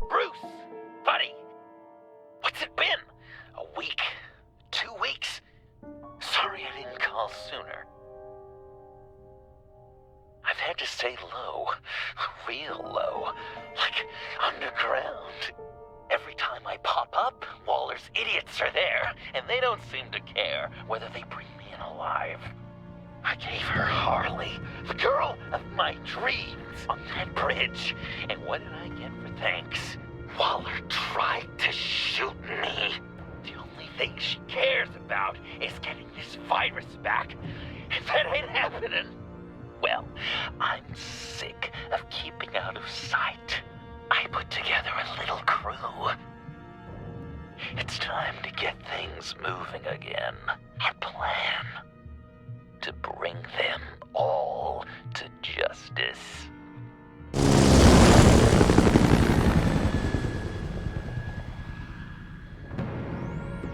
Bruce! Buddy! What's it been? A week? 2 weeks? Sorry I didn't call sooner. I've had to stay low. Real low. Like underground. Every time I pop up, Waller's idiots are there, and they don't seem to care whether they bring me in alive. I gave her Harley, the girl of my dreams, on that bridge. And what did I get for thanks? Waller tried to shoot me. The only thing she cares about is getting this virus back. And that ain't happening. Well, I'm sick of keeping out of sight. I put together a little crew. It's time to get things moving again. Our plan: to bring them all to justice.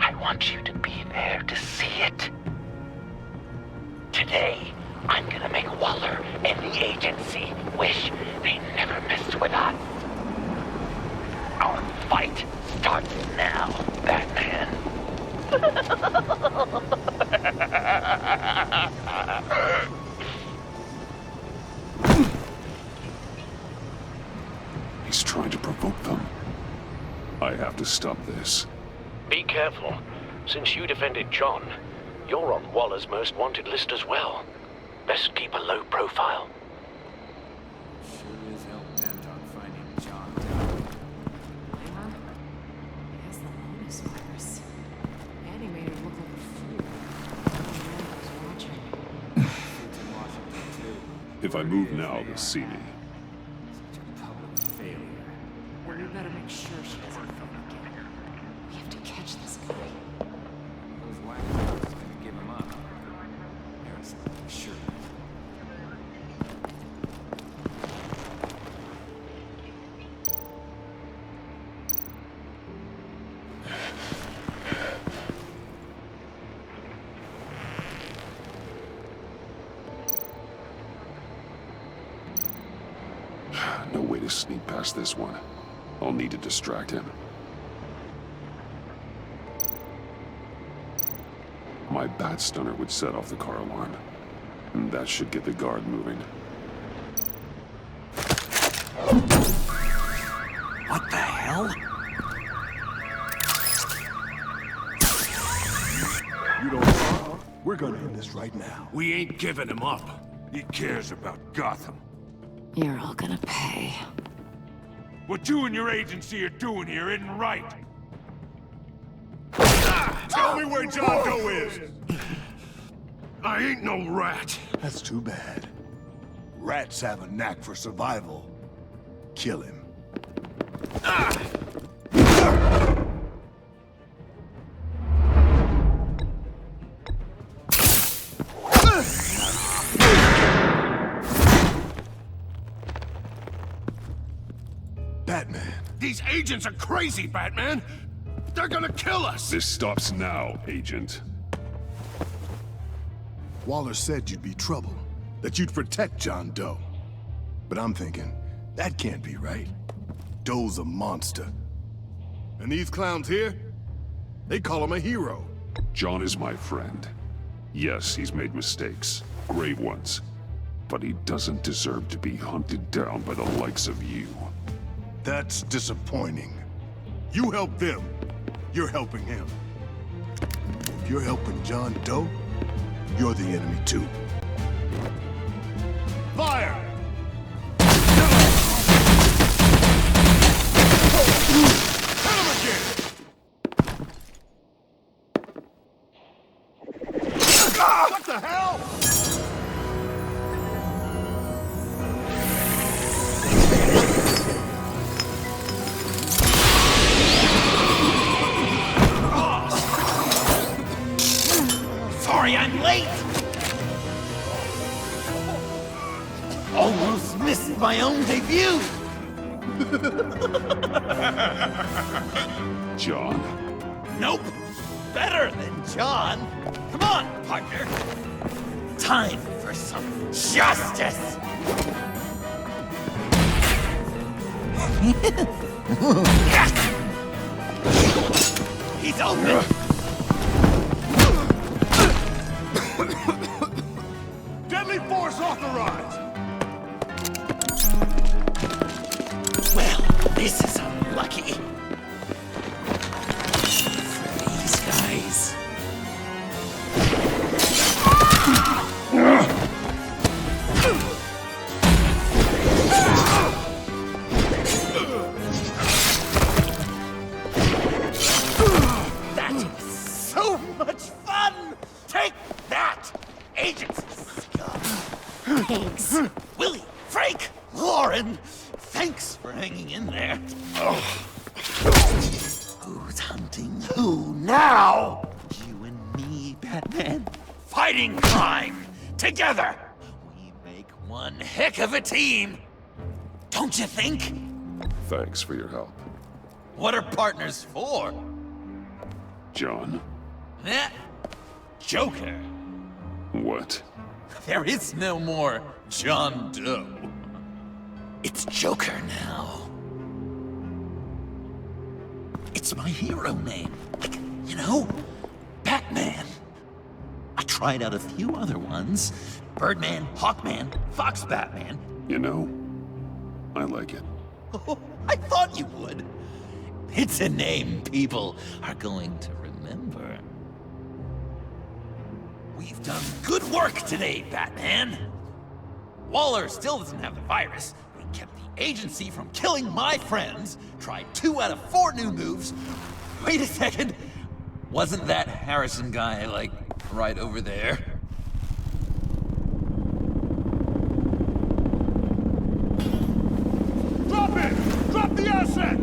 I want you to be there to see it. Today, I'm gonna make Waller and the agency wish they never messed with us. Our fight starts now, Batman. He's trying to provoke them. I have to stop this. Be careful. Since you defended John, you're on Waller's most wanted list as well. Best keep a low profile. Sure is hell bent on finding John Doe. Emma? He has the lotus virus. And he made her look like a fool. I was watching. It's in Washington, too. If I move now, they'll see me. Such a public failure. Well, we better make sure she doesn't phone again. We have to catch this guy. Those wackos are gonna give him up. Harrison, sure. No way to sneak past this one. I'll need to distract him. My bat stunner would set off the car alarm. And that should get the guard moving. What the hell? You don't know? We're gonna end this right now. We ain't giving him up. He cares about Gotham. You're all gonna pay. What you and your agency are doing here isn't right. Tell me where John Doe is! I ain't no rat. That's too bad. Rats have a knack for survival. Kill him. Batman. These agents are crazy, Batman. They're gonna kill us. This stops now, Agent. Waller said you'd be trouble, that you'd protect John Doe. But I'm thinking, that can't be right. Doe's a monster. And these clowns here, they call him a hero. John is my friend. Yes, he's made mistakes. Grave ones. But he doesn't deserve to be hunted down by the likes of you. That's disappointing. You help them, you're helping him. If you're helping John Doe, you're the enemy too. Fire! Hit him again! What the hell? Sorry I'm late! Almost missed my own debut! John? Nope! Better than John! Come on, partner! Time for some justice! He's open! Deadly force authorized! Well, this is unlucky. For these guys. That is so much fun! Take that, agents! Pigs. Willie, Frank, Lauren, thanks for hanging in there. Who's hunting who now? You and me, Batman. Fighting crime together. We make one heck of a team. Don't you think? Thanks for your help. What are partners for? John? Eh? Joker. What? There is no more John Doe. It's Joker now. It's my hero name. Like, you know, Batman. I tried out a few other ones. Birdman, Hawkman, Fox Batman. You know, I like it. Oh, I thought you would. It's a name people are going to remember. We've done good work today, Batman. Waller still doesn't have the virus. We kept the agency from killing my friends, tried 2 out of 4 new moves. Wait a second. Wasn't that Harrison guy, like, right over there? Drop it! Drop the asset!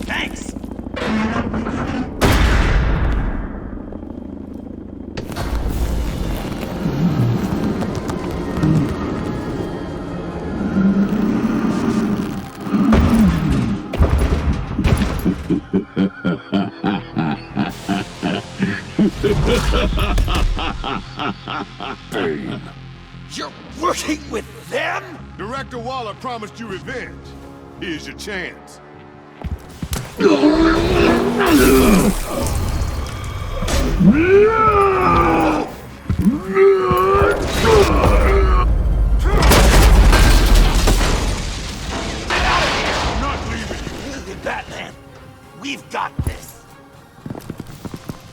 Thanks! Bane. You're working with them? Director Waller promised you revenge. Here's your chance. I'm not leaving you. Batman, we've got this.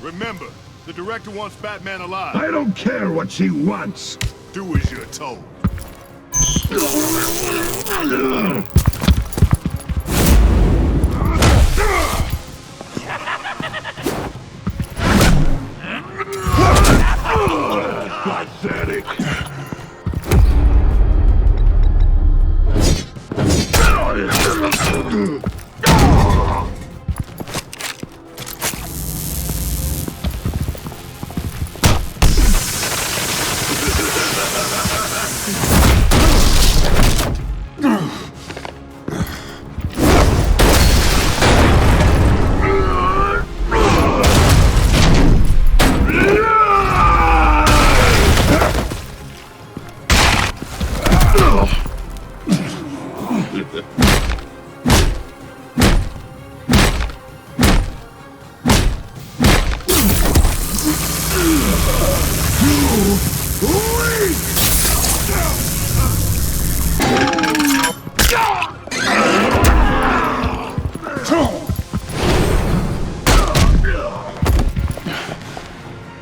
Remember, the director wants Batman alive. I don't care what she wants. Do as you're told. Pathetic.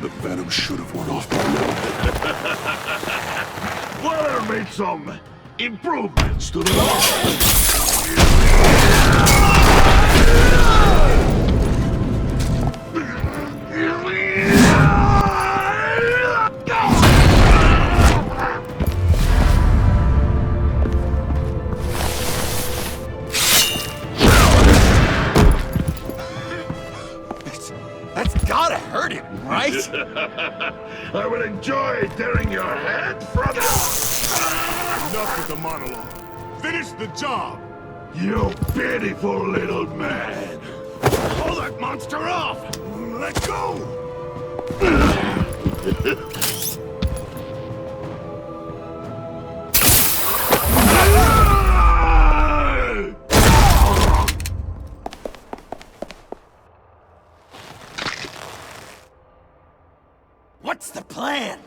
The venom should have worn off by now. Waller made some improvements to the That's gotta hurt him, right? I would enjoy tearing your head from it. Enough with the monologue. Finish the job. You pitiful little man. Hold that monster off! Let go! What's the plan?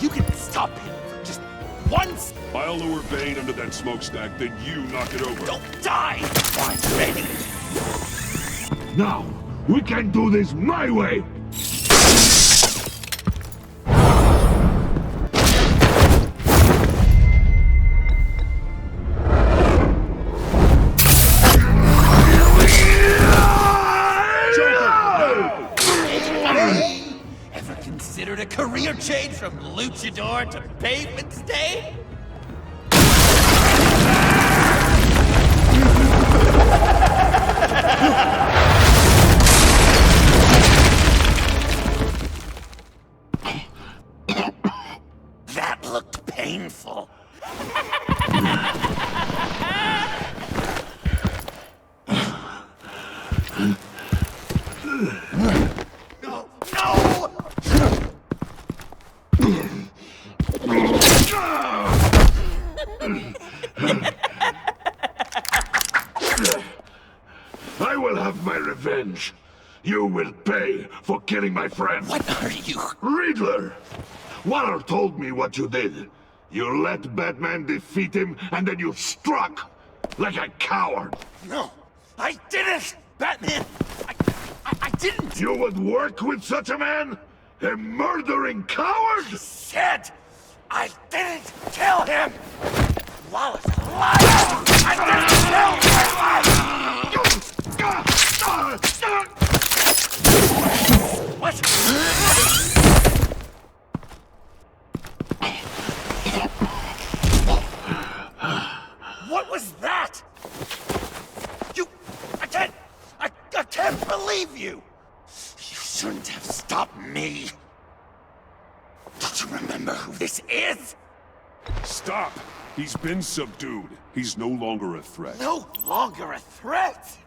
You can stop him for just once. I'll lure Bane under that smokestack, then you knock it over. Don't die! I'm ready. Now, we can do this my way! Ever considered a career change from luchador to pavement stain? That looked painful. No! No! I will have my revenge. You will pay for killing my friend. What are you? Riddler! Waller told me what you did. You let Batman defeat him, and then you struck like a coward. No, I didn't! Batman! I didn't! You would work with such a man? A murdering coward? Said I didn't kill him! Wallace liar! I didn't kill him! What? What was that? I can't believe you! You shouldn't have stopped me. Don't you remember who this is? Stop! He's been subdued. He's no longer a threat. No longer a threat!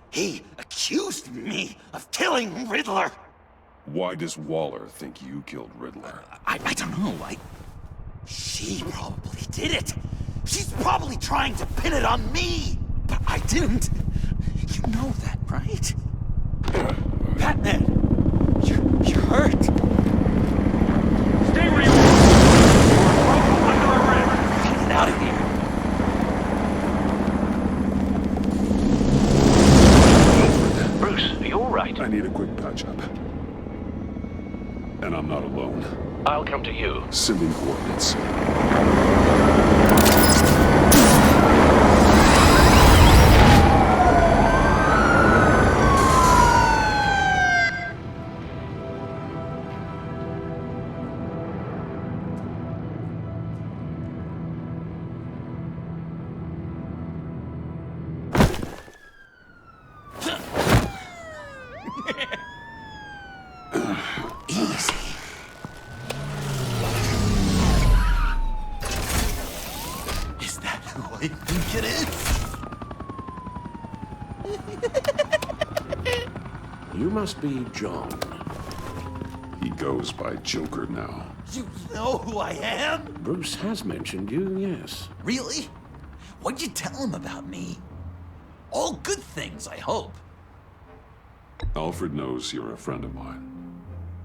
He accused me of killing Riddler! Why does Waller think you killed Riddler? I don't know, She probably did it! She's probably trying to pin it on me! But I didn't! You know that, right? Batman! You're hurt! Stay where you are! You're under arrest! Get out of here! Bruce, are you alright? I need a quick patch-up. And I'm not alone. I'll come to you. Sending coordinates. Easy. Is that who I think it is? You must be John. He goes by Joker now. You know who I am? Bruce has mentioned you, yes. Really? What'd you tell him about me? All good things, I hope. Alfred knows you're a friend of mine.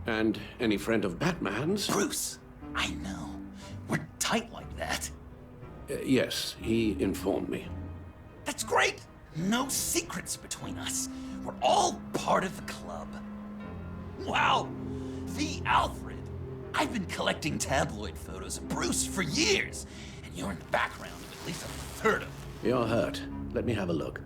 And any friend of Batman's? Bruce, I know. We're tight like that. Yes, he informed me. That's great. No secrets between us. We're all part of the club. Wow, the Alfred. I've been collecting tabloid photos of Bruce for years, and you're in the background of at least a third of them. You're hurt. Let me have a look.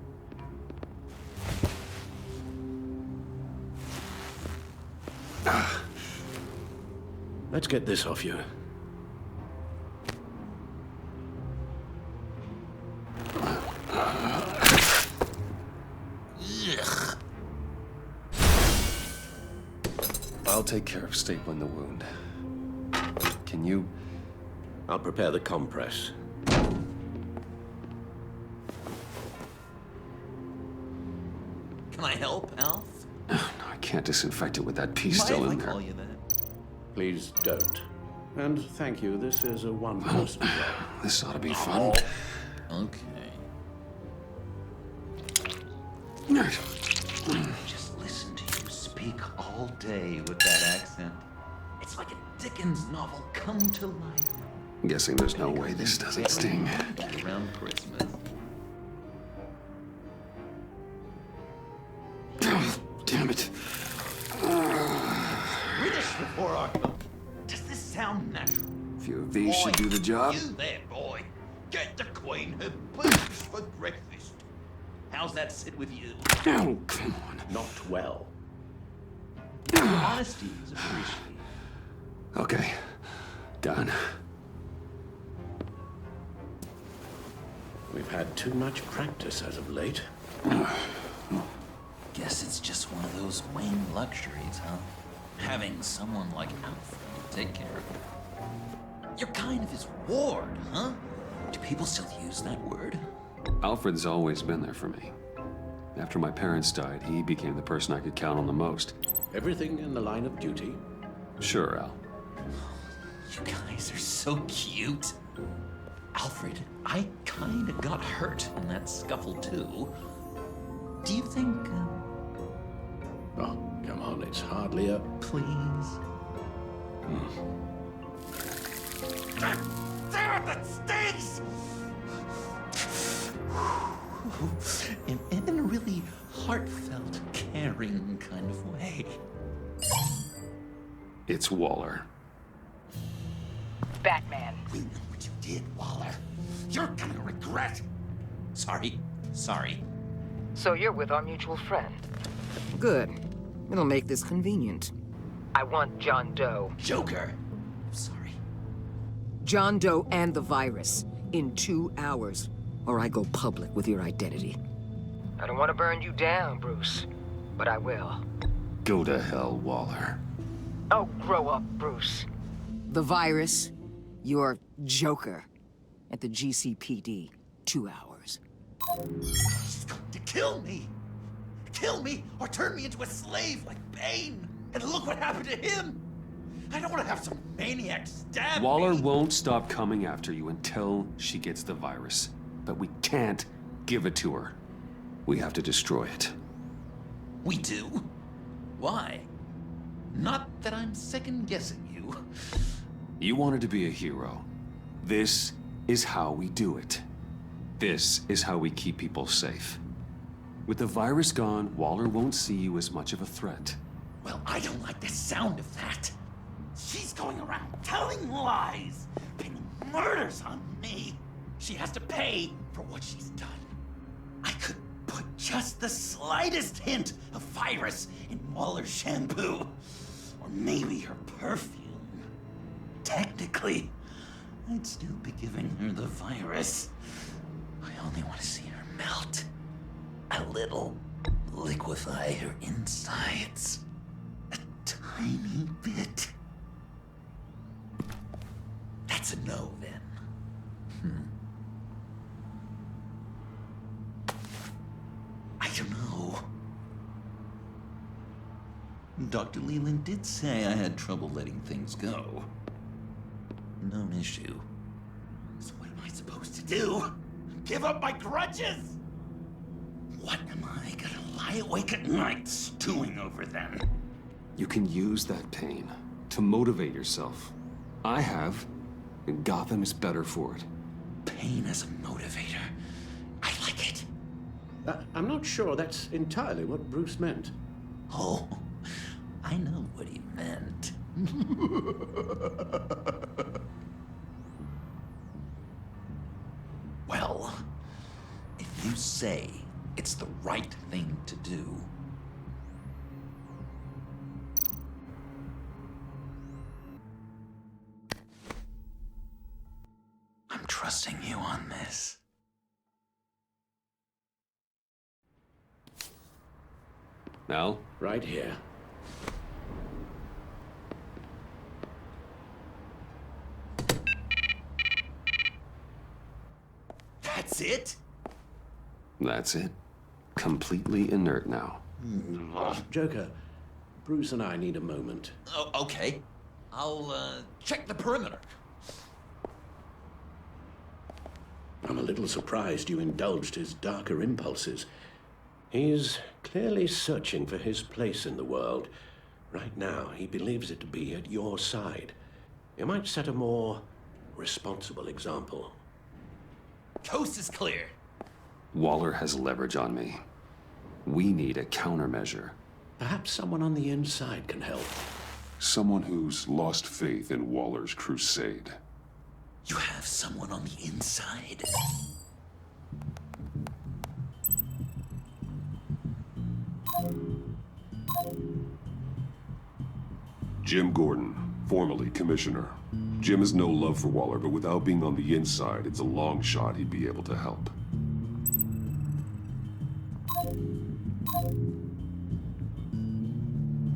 Let's get this off you. Ugh. I'll take care of stapling the wound. Can you I'll prepare the compress. Can I help, Alf? No, I can't disinfect it with that piece still in Mind if I there. call you that? Please don't. And thank you, this is a one-person job. This ought to be fun. Okay. Just listen to you speak all day with that accent. It's like a Dickens novel come to life. I'm guessing there's no way this doesn't sting. Around Christmas. Damn it. British before our time. Does this sound natural? A few of these should do the job. You there, boy. Get the Queen her boots for breakfast. How's that sit with you? Oh, come on. Not well. Your honesty is appreciated. Okay. Done. We've had too much practice as of late. Guess it's just one of those Wayne luxuries, huh? Having someone like Alfred to take care of you. You're kind of his ward, huh? Do people still use that word? Alfred's always been there for me. After my parents died, he became the person I could count on the most. Everything in the line of duty. Sure, Al. You guys are so cute. Alfred, I kinda got hurt in that scuffle too. Do you think, Oh, come on, it's hardly a... please? Damn it, that stings! In a really heartfelt, caring kind of way. It's Waller. Batman. We know what you did, Waller. You're gonna regret. Sorry. So you're with our mutual friend. Good. It'll make this convenient. I want John Doe. Joker. Sorry. John Doe and the virus in 2 hours, or I go public with your identity. I don't want to burn you down, Bruce, but I will. Go to hell, Waller. Oh, grow up, Bruce. The virus, your Joker, at the GCPD, 2 hours. He's going to kill me! Kill me or turn me into a slave like Bane! And look what happened to him! I don't want to have some maniac stab Waller me! won't stop coming after you until she gets the virus. But we can't give it to her. We have to destroy it. We do? Why? Not that I'm second-guessing you. You wanted to be a hero. This is how we do it. This is how we keep people safe. With the virus gone, Waller won't see you as much of a threat. Well, I don't like the sound of that. She's going around telling lies, pinning murders on me. She has to pay for what she's done. I could put just the slightest hint of virus in Waller's shampoo. Or maybe her perfume. Technically, I'd still be giving her the virus. I only want to see her melt. A little liquefy her insides. A tiny bit. That's a no, then. I don't know. Dr. Leland did say I had trouble letting things go. Known issue. So what am I supposed to do? Give up my grudges? What am I gonna lie awake at night stewing over then? You can use that pain to motivate yourself. I have, and Gotham is better for it. Pain as a motivator. I like it. I'm not sure that's entirely what Bruce meant. Oh, I know what he meant. Well, if you say it's the right thing to do, I'm trusting you on this. Al? Right here. That's it? That's it. Completely inert now. Joker, Bruce and I need a moment. Oh, okay. I'll, check the perimeter. I'm a little surprised you indulged his darker impulses. He's clearly searching for his place in the world. Right now, he believes it to be at your side. You might set a more responsible example. Coast is clear. Waller has leverage on me. We need a countermeasure. Perhaps someone on the inside can help. Someone who's lost faith in Waller's crusade. You have someone on the inside? Jim Gordon, formerly commissioner. Jim has no love for Waller, but without being on the inside, it's a long shot he'd be able to help.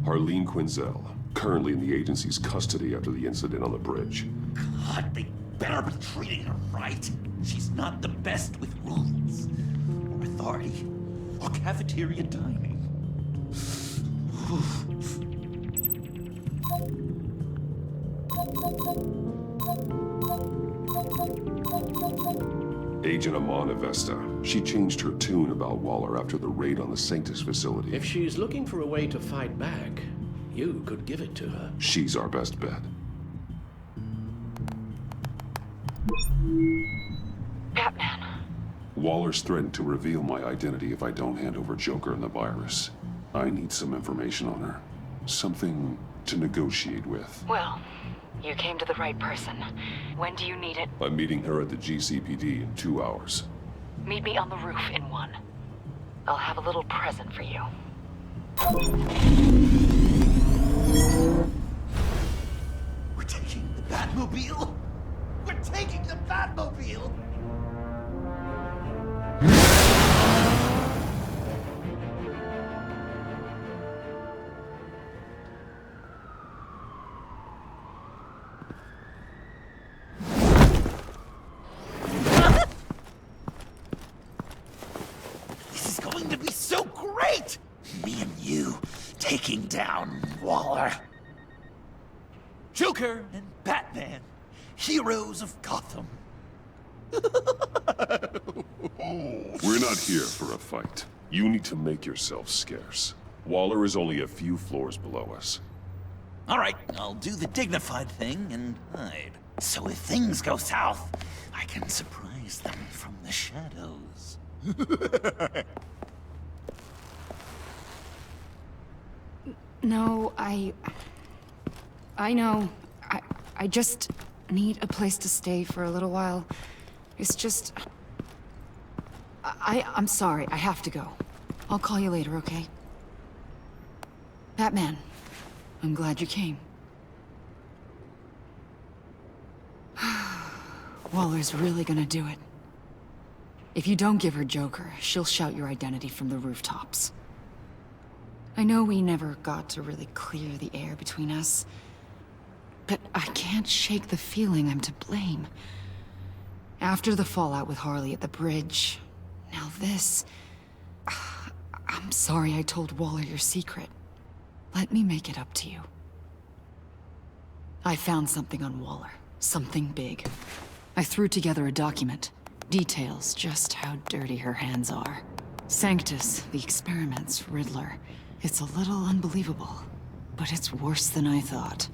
Harleen Quinzel, currently in the agency's custody after the incident on the bridge. God, they better be treating her right. She's not the best with rules, or authority, or cafeteria dining. Agent Amana Vesta. She changed her tune about Waller after the raid on the Sanctus facility. If she's looking for a way to fight back, you could give it to her. She's our best bet. Batman. Waller's threatened to reveal my identity if I don't hand over Joker and the virus. I need some information on her. Something to negotiate with. Well, you came to the right person. When do you need it? I'm meeting her at the GCPD in 2 hours. Meet me on the roof in 1. I'll have a little present for you. We're taking the Batmobile? We're taking the Batmobile! This is going to be so great! Me and you taking down Waller. Joker and Batman, heroes of Gotham. We're not here for a fight. You need to make yourself scarce. Waller is only a few floors below us. All right, I'll do the dignified thing and hide. So if things go south, I can surprise them from the shadows. No, I know. I just need a place to stay for a little while. It's just... I'm sorry, I have to go. I'll call you later, okay? Batman, I'm glad you came. Waller's really gonna do it. If you don't give her Joker, she'll shout your identity from the rooftops. I know we never got to really clear the air between us, but I can't shake the feeling I'm to blame. After the fallout with Harley at the bridge, now this... I'm sorry I told Waller your secret. Let me make it up to you. I found something on Waller. Something big. I threw together a document. Details just how dirty her hands are. Sanctus, the experiments, Riddler. It's a little unbelievable, but it's worse than I thought.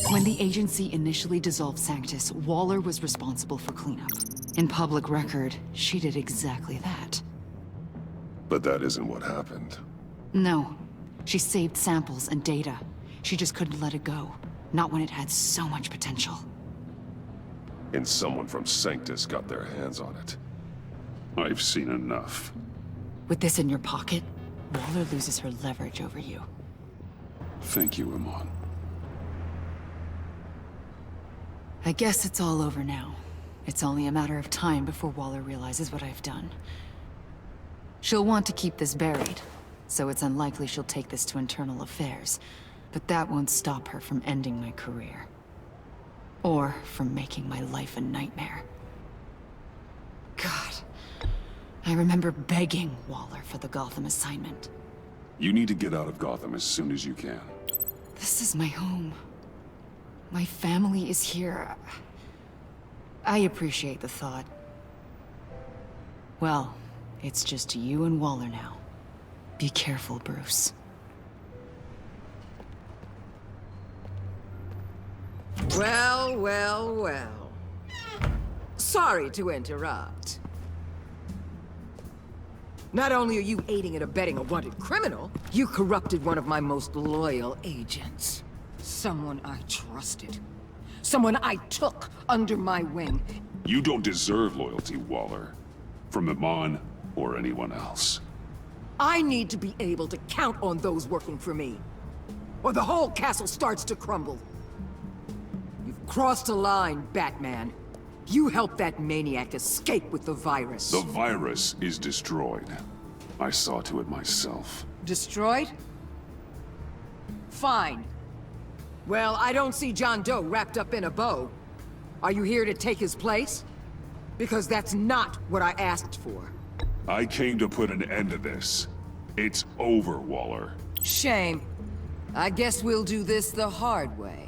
When the agency initially dissolved Sanctus, Waller was responsible for cleanup. In public record, she did exactly that. But that isn't what happened. No. She saved samples and data. She just couldn't let it go. Not when it had so much potential. And someone from Sanctus got their hands on it. I've seen enough. With this in your pocket, Waller loses her leverage over you. Thank you, Iman. I guess it's all over now. It's only a matter of time before Waller realizes what I've done. She'll want to keep this buried, so it's unlikely she'll take this to internal affairs. But that won't stop her from ending my career. Or from making my life a nightmare. I remember begging Waller for the Gotham assignment. You need to get out of Gotham as soon as you can. This is my home. My family is here. I appreciate the thought. Well, it's just you and Waller now. Be careful, Bruce. Well, well, well. Sorry to interrupt. Not only are you aiding and abetting a wanted criminal, you corrupted one of my most loyal agents. Someone I trusted. Someone I took under my wing. You don't deserve loyalty, Waller. From Iman or anyone else. I need to be able to count on those working for me. Or the whole castle starts to crumble. You've crossed a line, Batman. You helped that maniac escape with the virus. The virus is destroyed. I saw to it myself. Destroyed? Fine. Well, I don't see John Doe wrapped up in a bow. Are you here to take his place? Because that's not what I asked for. I came to put an end to this. It's over, Waller. Shame. I guess we'll do this the hard way.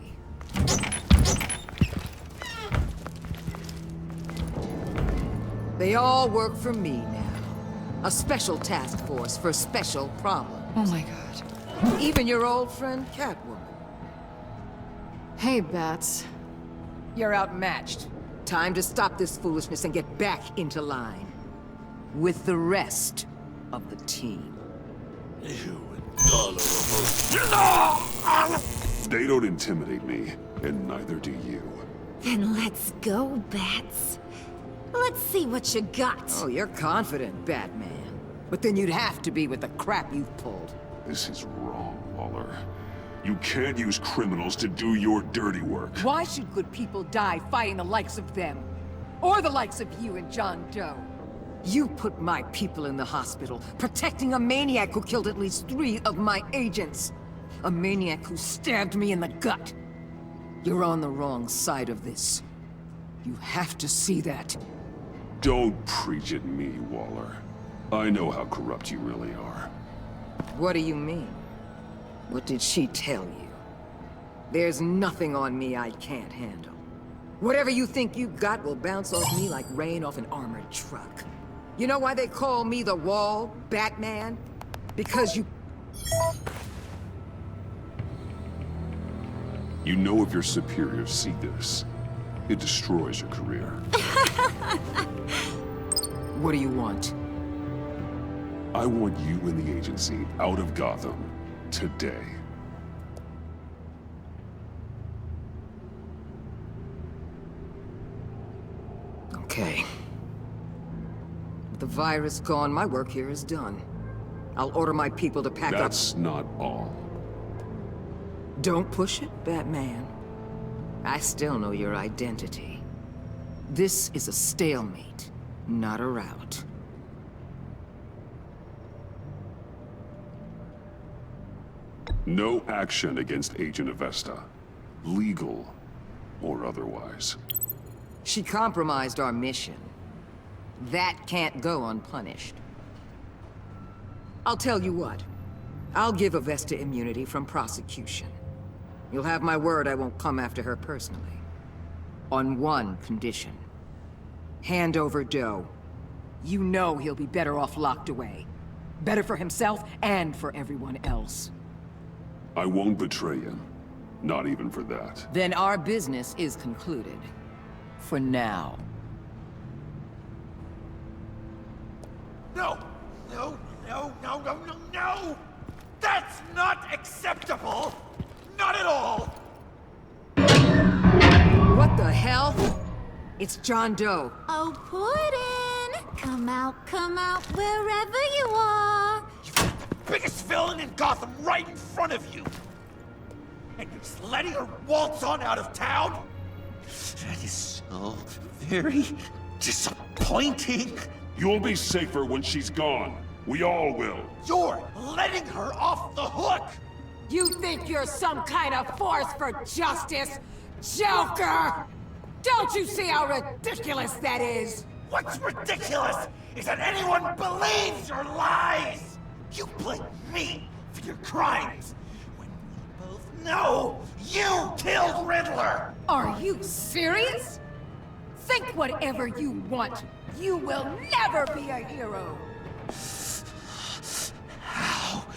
They all work for me now. A special task force for special problems. Oh my god. Even your old friend Catwoman. Hey, Bats. You're outmatched. Time to stop this foolishness and get back into line. With the rest of the team. They don't intimidate me, and neither do you. Then let's go, Bats. Let's see what you got. Oh, you're confident, Batman. But then you'd have to be with the crap you've pulled. This is wrong, Waller. You can't use criminals to do your dirty work. Why should good people die fighting the likes of them? Or the likes of you and John Doe? You put my people in the hospital, protecting a maniac who killed at least 3 of my agents. A maniac who stabbed me in the gut. You're on the wrong side of this. You have to see that. Don't preach at me, Waller. I know how corrupt you really are. What do you mean? What did she tell you? There's nothing on me I can't handle. Whatever you think you got will bounce off me like rain off an armored truck. You know why they call me the Wall, Batman? Because you... You know if your superiors see this, it destroys your career. What do you want? I want you and the agency out of Gotham today. Okay. With the virus gone, my work here is done. I'll order my people to pack up... That's not all. Don't push it, Batman. I still know your identity. This is a stalemate, not a rout. No action against Agent Avesta. Legal or otherwise. She compromised our mission. That can't go unpunished. I'll tell you what. I'll give Avesta immunity from prosecution. You'll have my word I won't come after her personally. On one condition. Hand over Doe. You know he'll be better off locked away. Better for himself and for everyone else. I won't betray him. Not even for that. Then our business is concluded. For now. No! No, no, no, no, no, no! That's not acceptable! Not at all! What the hell? It's John Doe. Oh, Puddin'! Come out, wherever you are! You've got the biggest villain in Gotham right in front of you! And you're just letting her waltz on out of town? That is so very disappointing. You'll be safer when she's gone. We all will. You're letting her off the hook! You think you're some kind of force for justice, Joker? Don't you see how ridiculous that is? What's ridiculous is that anyone believes your lies! You blame me for your crimes, when we both know you killed Riddler! Are you serious? Think whatever you want. You will never be a hero! How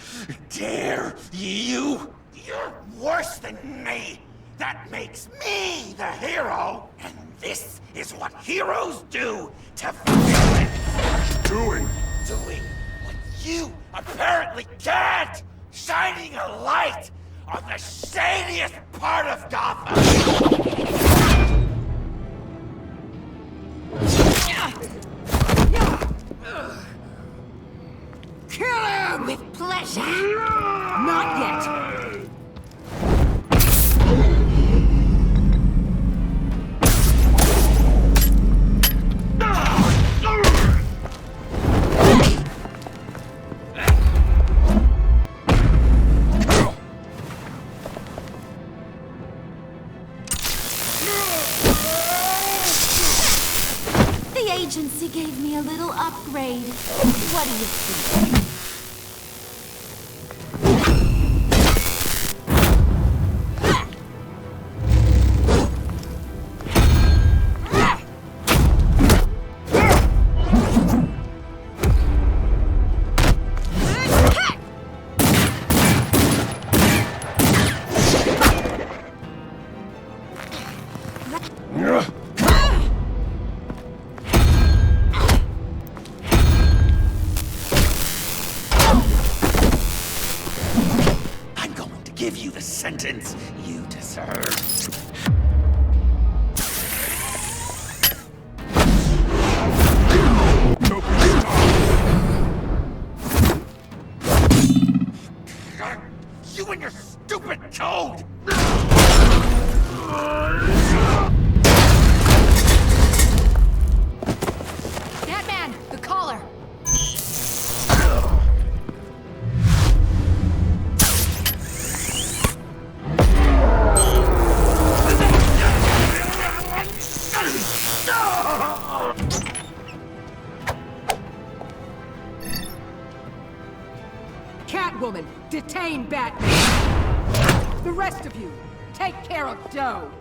dare you? You're worse than me! That makes me the hero! And this is what heroes do to villains! Doing What you apparently can't! Shining a light on the shadiest part of Gotham! Kill him! With pleasure. Not yet! The agency gave me a little upgrade. What do you think? I'm going to give you the sentence you deserve. You and your stupid code! Batman, the collar. Catwoman, detain Batman! The rest of you, take care of Doe!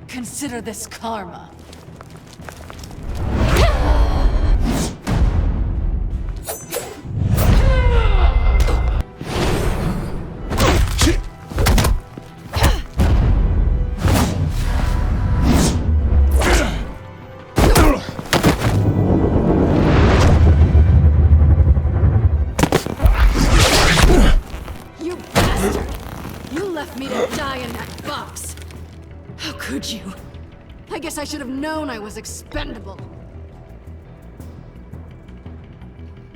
Consider this karma. You bastard! You left me to die in that box! How could you? I guess I should have known I was expendable.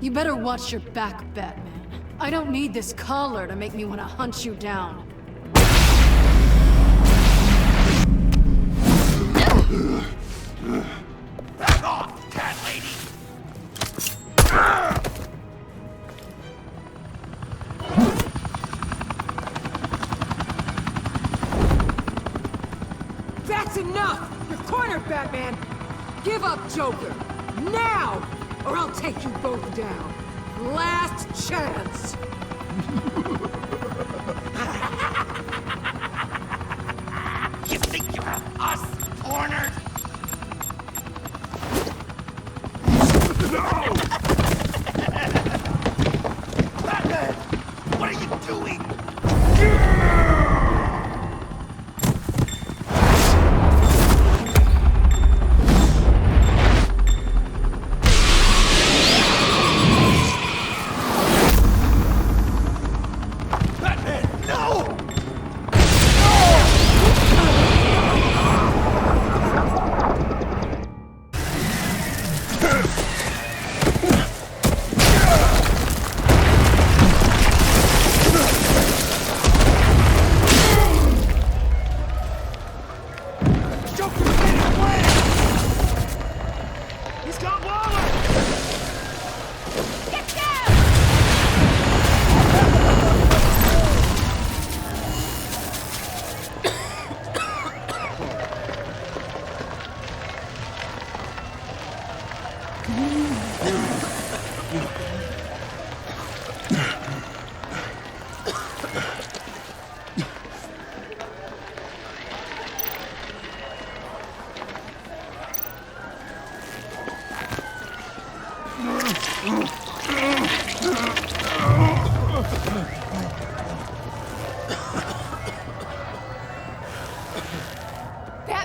You better watch your back, Batman. I don't need this collar to make me want to hunt you down. Back off, cat lady! That's enough! You're cornered, Batman! Give up, Joker! Now! Or I'll take you both down! Last chance! You think you have us cornered? Batman! What are you doing? Batman, no!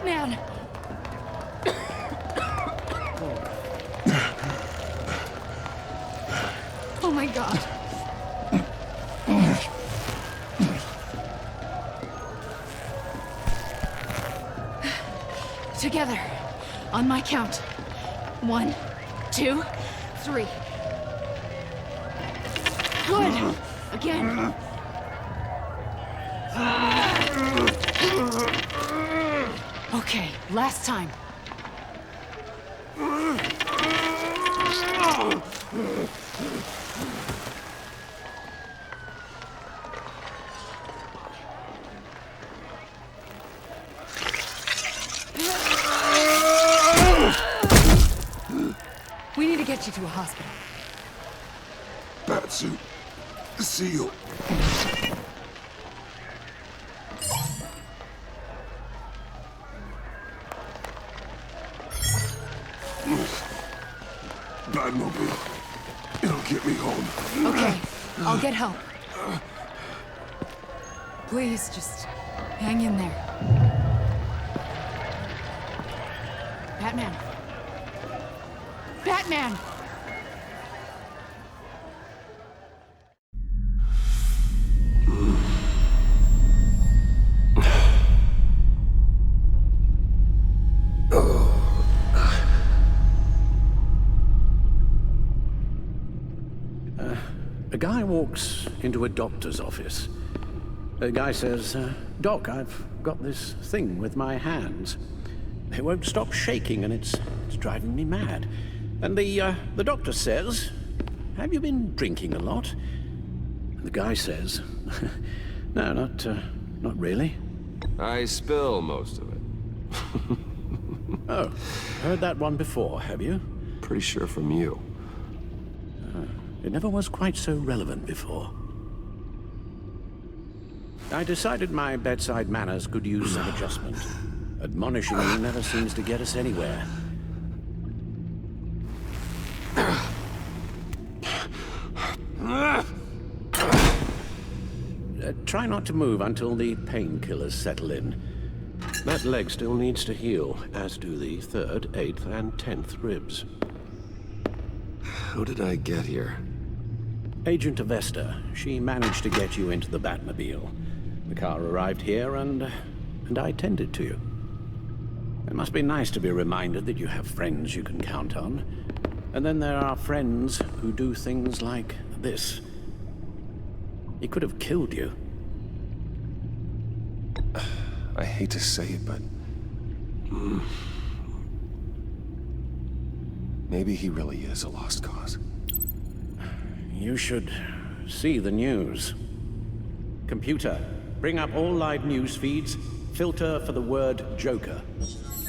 Batman! Oh my God. Together, on my count. 1, 2, 3. Good! Again. Okay, last time. We need to get you to a hospital. Batsuit. Seal. Batmobile. It'll get me home. Okay, I'll get help. Please, just hang in there. Batman. Batman! A guy walks into a doctor's office. The guy says, Doc, I've got this thing with my hands. They won't stop shaking and it's driving me mad. And the doctor says, have you been drinking a lot? And the guy says, no, not really. I spill most of it. Oh, heard that one before, have you? Pretty sure from you. It never was quite so relevant before. I decided my bedside manners could use some adjustment. Admonishing you never seems to get us anywhere. Try not to move until the painkillers settle in. That leg still needs to heal, as do the 3rd, 8th, and 10th ribs. How did I get here? Agent Avesta, she managed to get you into the Batmobile. The car arrived here, and I tended to you. It must be nice to be reminded that you have friends you can count on. And then there are friends who do things like this. He could have killed you. I hate to say it, but... maybe he really is a lost cause. You should see the news. Computer, bring up all live news feeds. Filter for the word Joker.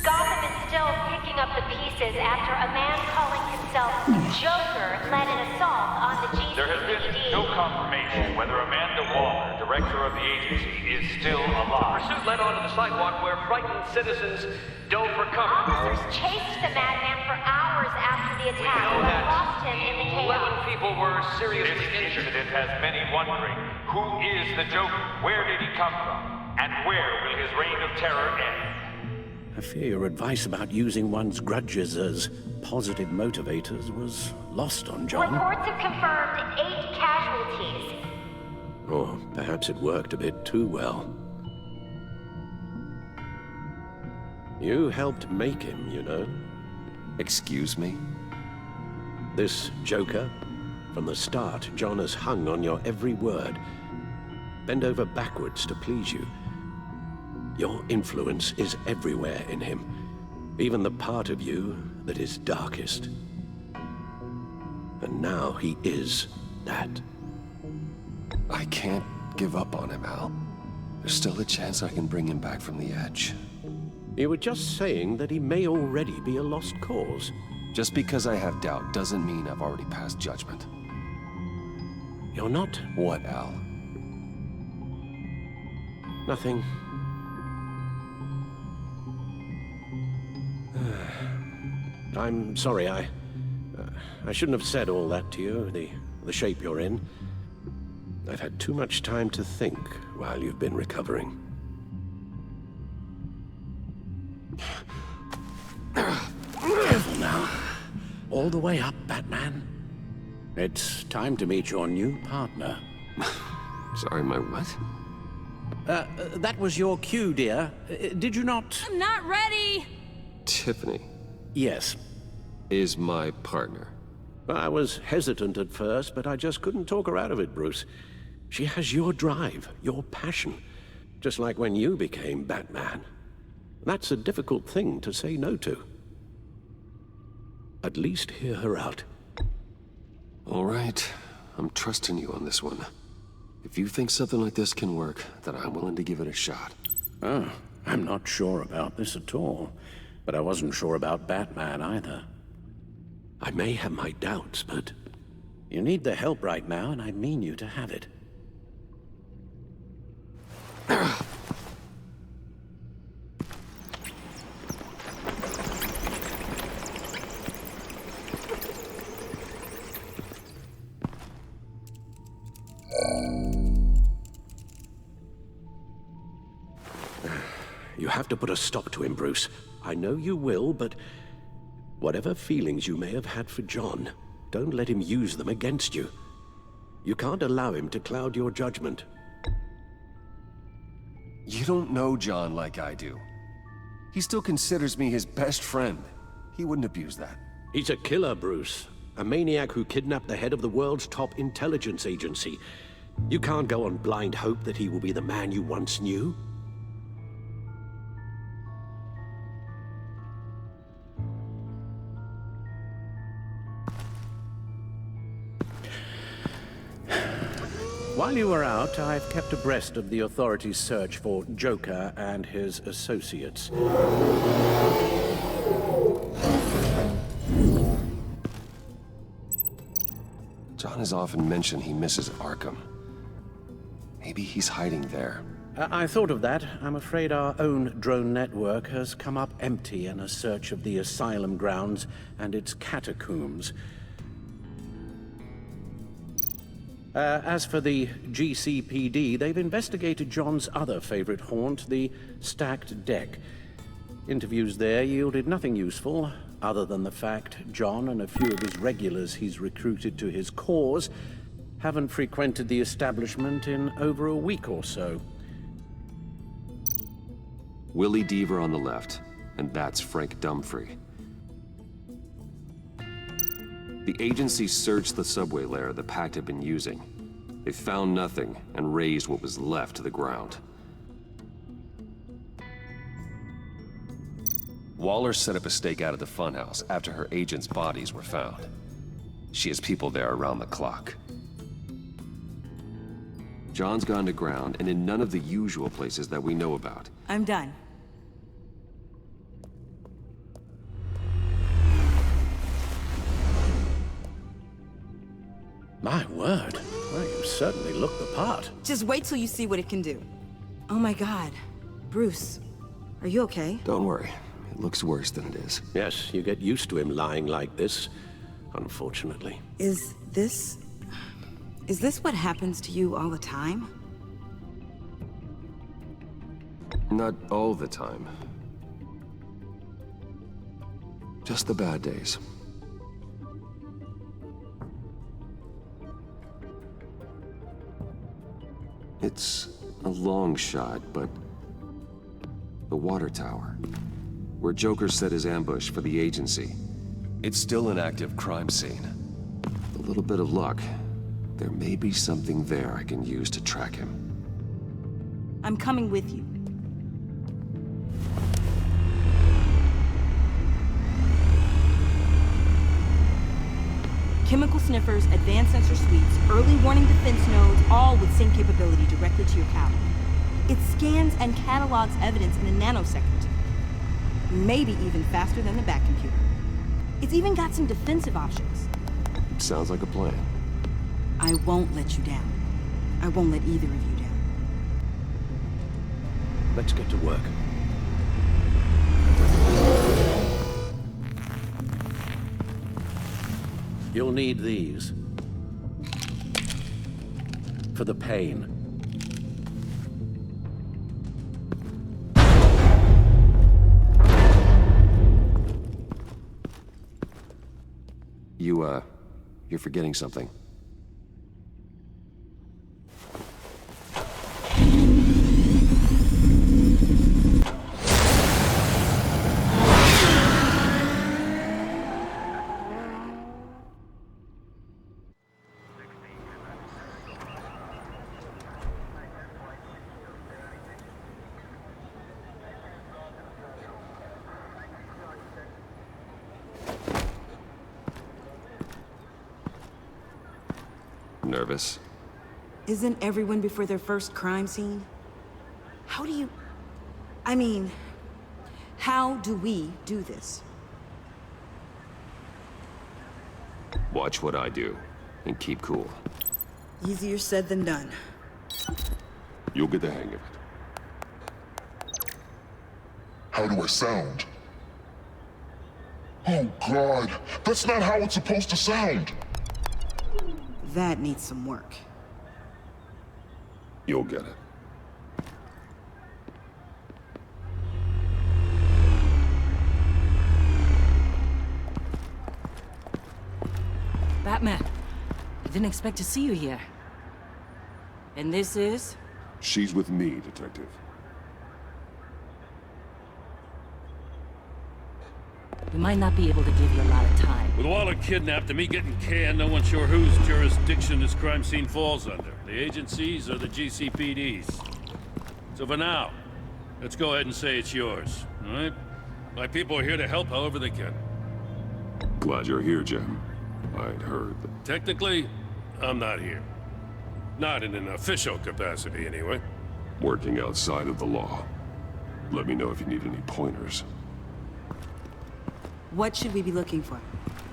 Gotham is still picking up the pieces after a man calling himself Joker led an assault on the GCPD. There has been no confirmation whether Amanda Waller, director of the agency, is still alive. Pursuit led onto the sidewalk where frightened citizens dove for cover. Officers chased the madman for hours after the attack, but lost him in the chaos. 11 people were seriously This injured. incident has many wondering, who is the Joker? Where did he come from? And where will his reign of terror end? I fear your advice about using one's grudges as positive motivators was lost on John. Reports have confirmed 8 casualties. Or perhaps it worked a bit too well. You helped make him, you know. Excuse me? This Joker, from the start, John has hung on your every word. Bend over backwards to please you. Your influence is everywhere in him, even the part of you that is darkest. And now he is that. I can't give up on him, Al. There's still a chance I can bring him back from the edge. You were just saying that he may already be a lost cause. Just because I have doubt doesn't mean I've already passed judgment. You're not? What, Al? Nothing. I'm sorry, I shouldn't have said all that to you, the shape you're in. I've had too much time to think while you've been recovering. Careful now. All the way up, Batman. It's time to meet your new partner. Sorry, my what? That was your cue, dear. Did you not? I'm not ready! Tiffany Yes. is my partner. I was hesitant at first, but I just couldn't talk her out of it, Bruce. She has your drive, your passion, just like when you became Batman. That's a difficult thing to say no to. At least hear her out. All right, I'm trusting you on this one. If you think something like this can work, then I'm willing to give it a shot. Oh, I'm not sure about this at all. But I wasn't sure about Batman either. I may have my doubts, but you need the help right now, and I mean you to have it. You have to put a stop to him, Bruce. I know you will, but whatever feelings you may have had for John, don't let him use them against you. You can't allow him to cloud your judgment. You don't know John like I do. He still considers me his best friend. He wouldn't abuse that. He's a killer, Bruce. A maniac who kidnapped the head of the world's top intelligence agency. You can't go on blind hope that he will be the man you once knew. While you were out, I've kept abreast of the authorities' search for Joker and his associates. John has often mentioned he misses Arkham. Maybe he's hiding there. I thought of that. I'm afraid our own drone network has come up empty in a search of the asylum grounds and its catacombs. As for the GCPD, they've investigated John's other favorite haunt, the stacked deck. Interviews there yielded nothing useful, other than the fact John and a few of his regulars he's recruited to his cause haven't frequented the establishment in over a week or so. Willie Deaver on the left, and that's Frank Dumfrey. The agency searched the subway lair the Pact had been using. They found nothing and razed what was left to the ground. Waller set up a stakeout at the funhouse after her agents' bodies were found. She has people there around the clock. John's gone to ground and in none of the usual places that we know about. I'm done. My word. Well, you certainly look the part. Just wait till you see what it can do. Oh my God. Bruce, are you okay? Don't worry. It looks worse than it is. Yes, you get used to him lying like this, unfortunately. Is this what happens to you all the time? Not all the time. Just the bad days. It's a long shot, but the water tower, where Joker set his ambush for the agency, it's still an active crime scene. With a little bit of luck, there may be something there I can use to track him. I'm coming with you. Chemical sniffers, advanced sensor suites, early warning defense nodes, all with sync capability directly to your cabin. It scans and catalogs evidence in a nanosecond. Maybe even faster than the Bat computer. It's even got some defensive options. Sounds like a plan. I won't let you down. I won't let either of you down. Let's get to work. You'll need these. For the pain. You're forgetting something. Nervous? Isn't everyone before their first crime scene? How do you... I mean, how do we do this? Watch what I do, and keep cool. Easier said than done. You'll get the hang of it. How do I sound? Oh God, that's not how it's supposed to sound! That needs some work. You'll get it. Batman, I didn't expect to see you here. And this is? She's with me, Detective. We might not be able to give you a lot of time. With Waller kidnapped and me getting canned, no one's sure whose jurisdiction this crime scene falls under. The agencies or the GCPD's. So for now, let's go ahead and say it's yours, all right? My people are here to help however they can. Glad you're here, Jim. I'd heard that... Technically, I'm not here. Not in an official capacity, anyway. Working outside of the law. Let me know if you need any pointers. What should we be looking for?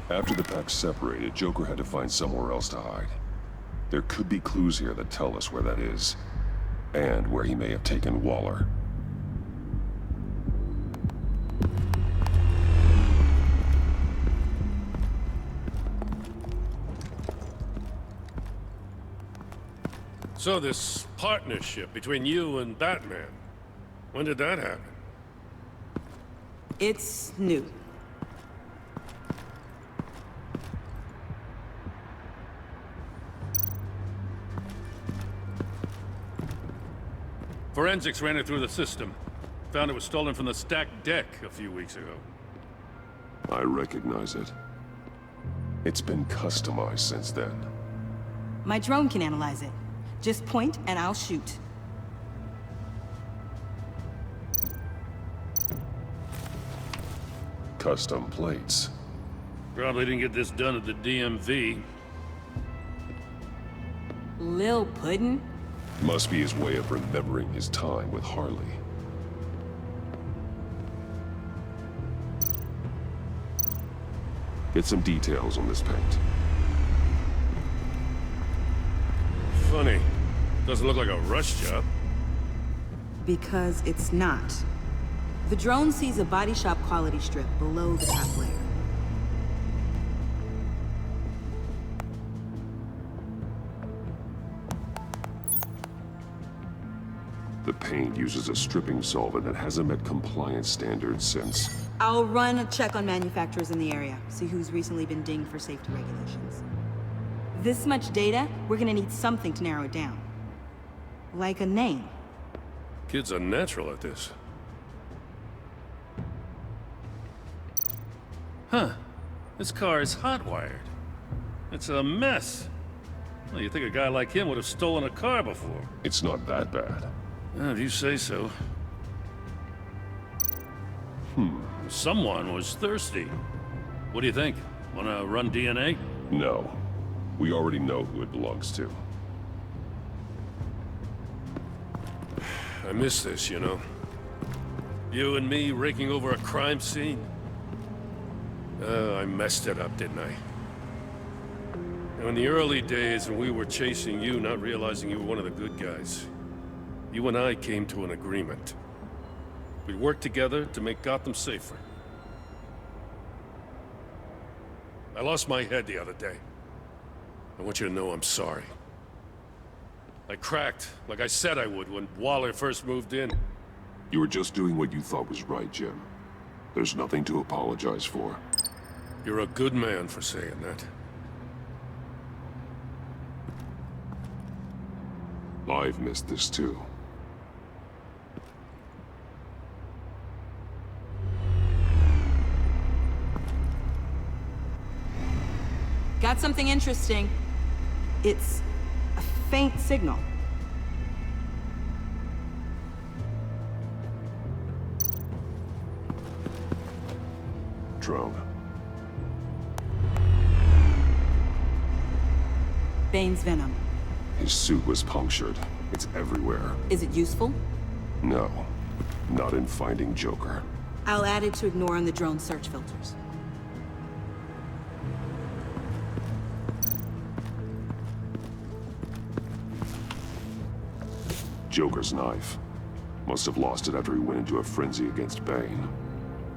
After the pack separated, Joker had to find somewhere else to hide. There could be clues here that tell us where that is, and where he may have taken Waller. So this partnership between you and Batman, when did that happen? It's new. Forensics ran it through the system. Found it was stolen from the stacked deck a few weeks ago. I recognize it. It's been customized since then. My drone can analyze it. Just point and I'll shoot. Custom plates. Probably didn't get this done at the DMV. Lil Puddin'? Must be his way of remembering his time with Harley. Get some details on this paint. Funny. Doesn't look like a rush job. Because it's not. The drone sees a body shop quality strip below the top layer. The paint uses a stripping solvent that hasn't met compliance standards since... I'll run a check on manufacturers in the area, see who's recently been dinged for safety regulations. This much data, we're gonna need something to narrow it down. Like a name. Kid's a natural at this. Huh. This car is hot-wired. It's a mess. Well, you'd think a guy like him would have stolen a car before. It's not that bad. Well, if you say so. Someone was thirsty. What do you think? Wanna run DNA? No. We already know who it belongs to. I miss this, you know. You and me raking over a crime scene. I messed it up, didn't I? In the early days when we were chasing you, not realizing you were one of the good guys, you and I came to an agreement. We'd work together to make Gotham safer. I lost my head the other day. I want you to know I'm sorry. I cracked, like I said I would when Waller first moved in. You were just doing what you thought was right, Jim. There's nothing to apologize for. You're a good man for saying that. I've missed this too. Got something interesting. It's a faint signal. Drone. Bane's venom. His suit was punctured. It's everywhere. Is it useful? No. Not in finding Joker. I'll add it to ignore on the drone search filters. Joker's knife. Must have lost it after he went into a frenzy against Bane.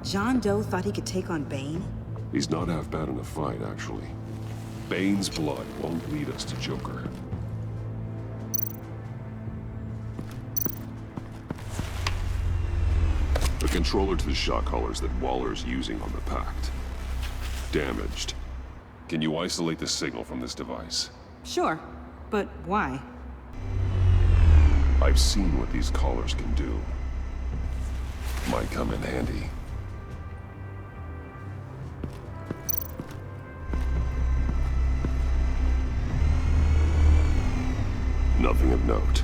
John Doe thought he could take on Bane? He's not half bad in a fight, actually. Bane's blood won't lead us to Joker. The controller to the shot collars that Waller's using on the Pact. Damaged. Can you isolate the signal from this device? Sure, but why? I've seen what these collars can do. Might come in handy. Nothing of note.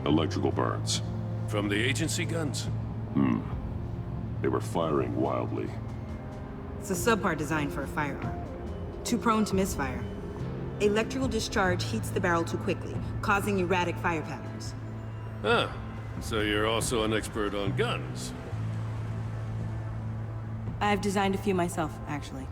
Electrical burns. From the agency guns? They were firing wildly. It's a subpart designed for a firearm. Too prone to misfire. Electrical discharge heats the barrel too quickly, causing erratic fire patterns. Huh. So you're also an expert on guns? I've designed a few myself, actually.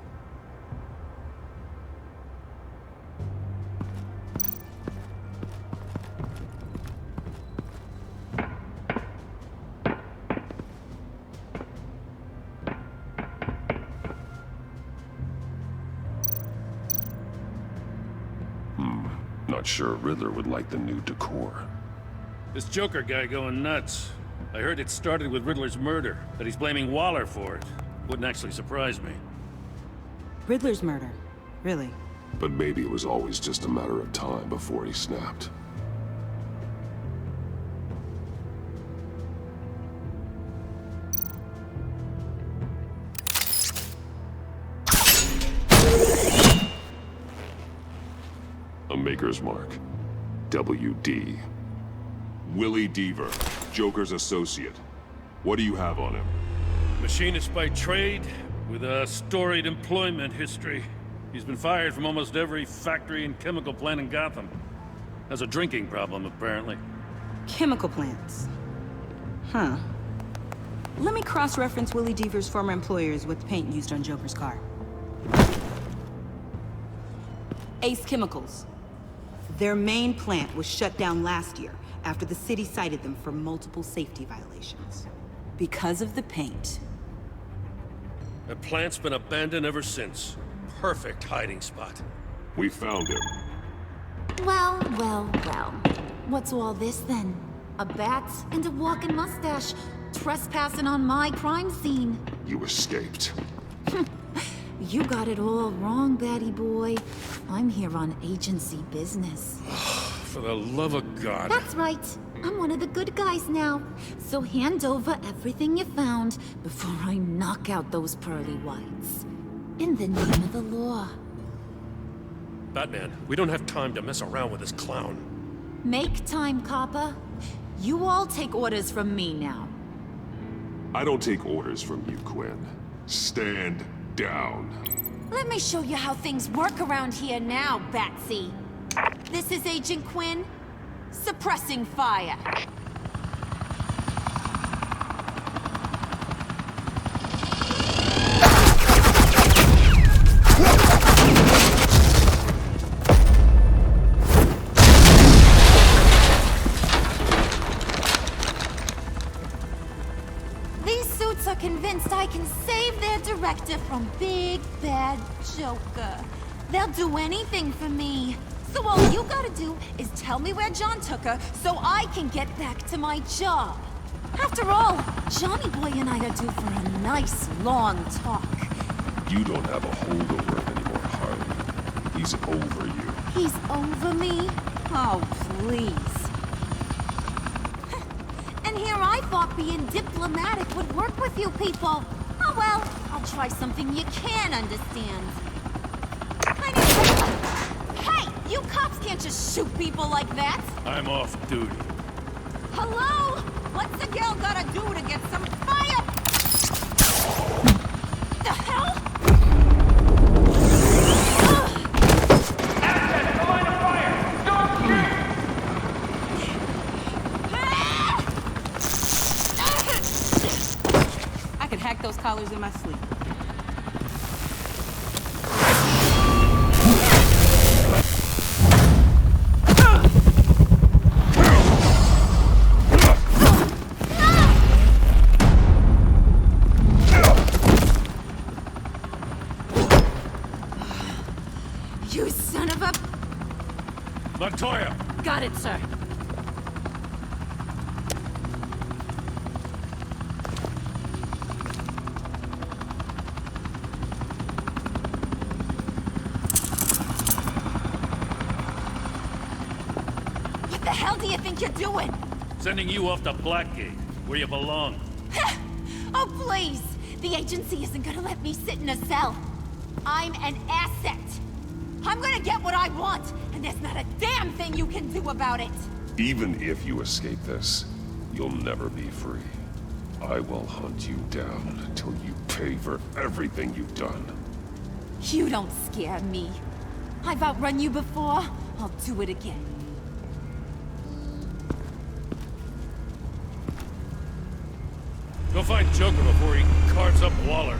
Not sure Riddler would like the new decor. This Joker guy going nuts. I heard it started with Riddler's murder, that he's blaming Waller for it. Wouldn't actually surprise me. Riddler's murder? Really? But maybe it was always just a matter of time before he snapped. A Maker's Mark. WD. Willie Deaver, Joker's associate. What do you have on him? Machinist by trade, with a storied employment history. He's been fired from almost every factory and chemical plant in Gotham. Has a drinking problem, apparently. Chemical plants. Huh. Let me cross-reference Willie Deaver's former employers with the paint used on Joker's car. Ace Chemicals. Their main plant was shut down last year after the city cited them for multiple safety violations. Because of the paint. The plant's been abandoned ever since. Perfect hiding spot. We found him. Well, well, well. What's all this then? A bat and a walking mustache, trespassing on my crime scene. You escaped. You got it all wrong, Batty boy. I'm here on agency business. For the love of God. That's right. I'm one of the good guys now. So hand over everything you found before I knock out those pearly whites. In the name of the law. Batman, we don't have time to mess around with this clown. Make time, copper. You all take orders from me now. I don't take orders from you, Quinn. Stand down. Let me show you how things work around here now, Batsy. This is Agent Quinn, suppressing fire. These suits are convinced I can save their director from Big Bad Joker. They'll do anything for me. So all you gotta do is tell me where John took her so I can get back to my job. After all, Johnny Boy and I are due for a nice, long talk. You don't have a hold over him anymore, Harley. He's over you. He's over me? Oh, please. And here I thought being diplomatic would work with you people. Oh well, I'll try something you can understand. Hey, you cops can't just shoot people like that. I'm off duty. Hello? What's a girl gotta do to get some fire? The hell? Access the line of fire! Don't shoot! I could hack those collars in my sleep. You son of a... Montoya! Got it, sir. What the hell do you think you're doing? Sending you off to Blackgate, where you belong. Oh, please! The agency isn't gonna let me sit in a cell. I'm an asset. I'm gonna get what I want, and there's not a damn thing you can do about it. Even if you escape this, you'll never be free. I will hunt you down until you pay for everything you've done. You don't scare me. I've outrun you before. I'll do it again. Go find Joker before he carves up Waller.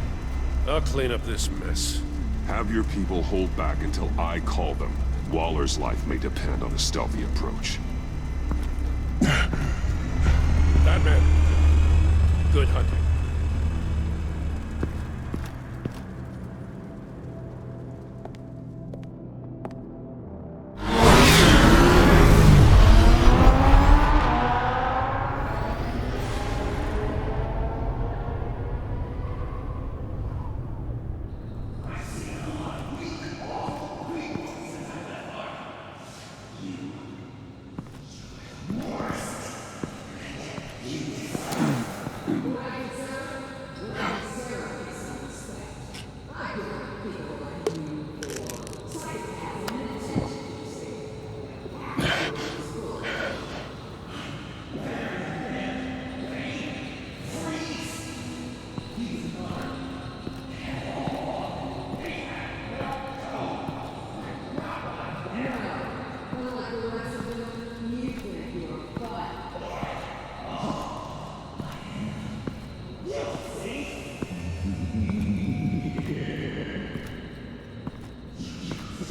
I'll clean up this mess. Have your people hold back until I call them. Waller's life may depend on a stealthy approach. Batman. Good hunting.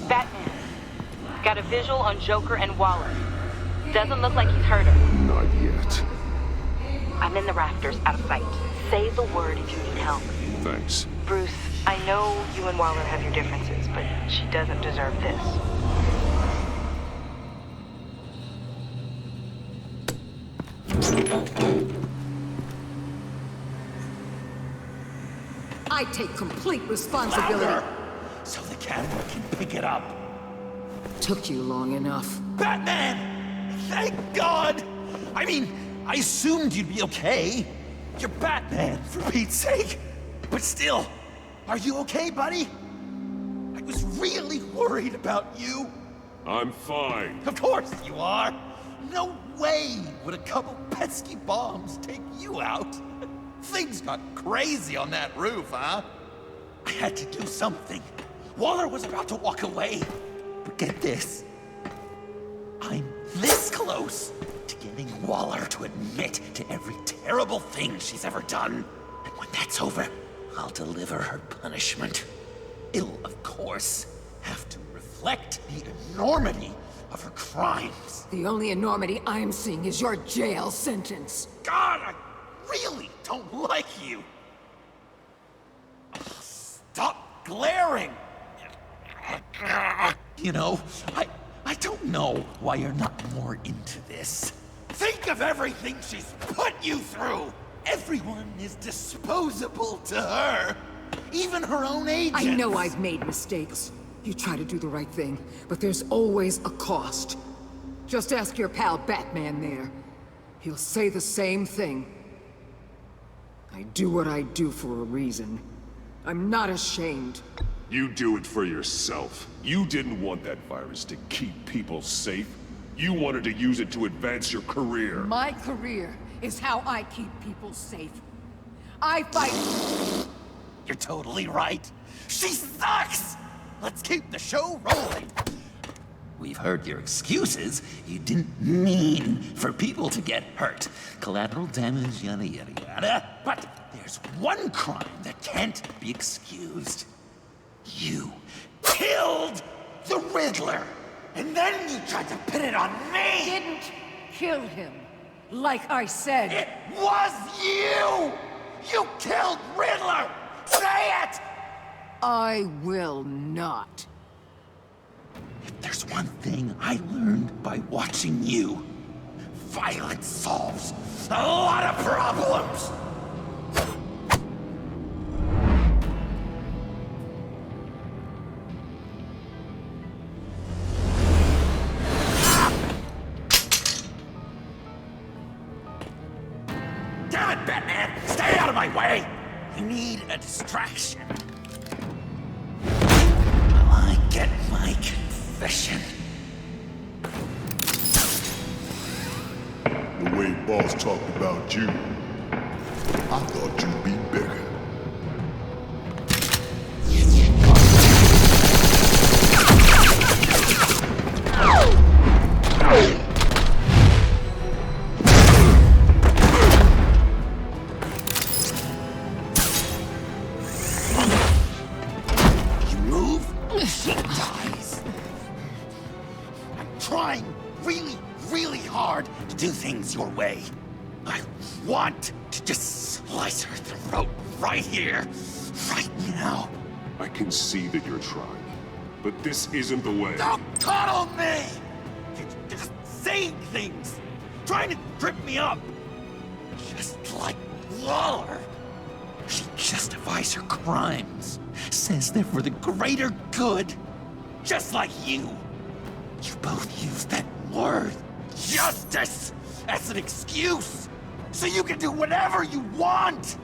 Batman. Got a visual on Joker and Waller. Doesn't look like he's hurt her. Not yet. I'm in the rafters, out of sight. Say the word if you need help. Thanks. Bruce, I know you and Waller have your differences, but she doesn't deserve this. I take complete responsibility. Louder, so the camera can pick it up. Took you long enough. Batman! Thank God! I mean, I assumed you'd be okay. You're Batman, for Pete's sake. But still, are you okay, buddy? I was really worried about you. I'm fine. Of course you are. No way would a couple pesky bombs take you out. Things got crazy on that roof, huh? I had to do something. Waller was about to walk away. But get this. I'm this close to getting Waller to admit to every terrible thing she's ever done. And when that's over, I'll deliver her punishment. It'll, of course, have to reflect the enormity of her crimes. The only enormity I'm seeing is your jail sentence. God, I really don't like you. Stop glaring. You know, I don't know why you're not more into this. Think Think of everything she's put you through! Everyone is disposable to her. Even her own agents. I know I've made mistakes. You try to do the right thing, but there's always a cost. Just ask your pal Batman there. He'll say the same thing. I do what I do for a reason. I'm not ashamed. You do it for yourself. You didn't want that virus to keep people safe. You wanted to use it to advance your career. My career is how I keep people safe. I fight... You're totally right. She sucks! Let's keep the show rolling. We've heard your excuses. You didn't mean for people to get hurt. Collateral damage, yada yada yada. But there's one crime that can't be excused. You killed the Riddler! And then you tried to pin it on me! Didn't kill him. Like I said. It was you! You killed Riddler! Say it! I will not. If there's one thing I learned by watching you, violence solves a lot of problems! Damn it, Batman! Stay out of my way! You need a distraction. Will I get my confession? The way Boss talked about you, I thought you'd be bigger. You move, she dies. I'm trying really, really hard to do things your way. I want to just slice her throat right here, right now. I can see that you're trying, but this isn't the way. Don't coddle me! You're just saying things, trying to trip me up. Just like Waller. She justifies her crimes, says they're for the greater good. Just like you. You both use that word, justice, as an excuse, so you can do whatever you want.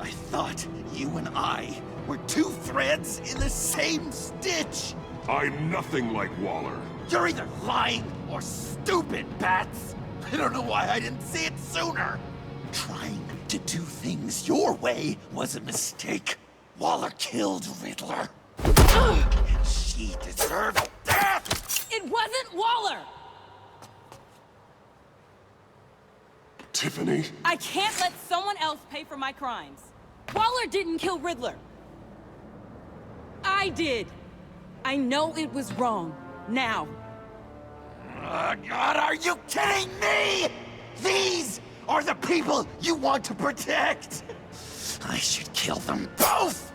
I thought you and I were two threads in the same stitch. I'm nothing like Waller. You're either lying or stupid, Bats. I don't know why I didn't see it sooner. Trying to do things your way was a mistake. Waller killed Riddler. And she deserved death! It wasn't Waller! Tiffany? I can't let someone else pay for my crimes. Waller didn't kill Riddler. I did. I know it was wrong. Now. God, are you kidding me? These are the people you want to protect. I should kill them both.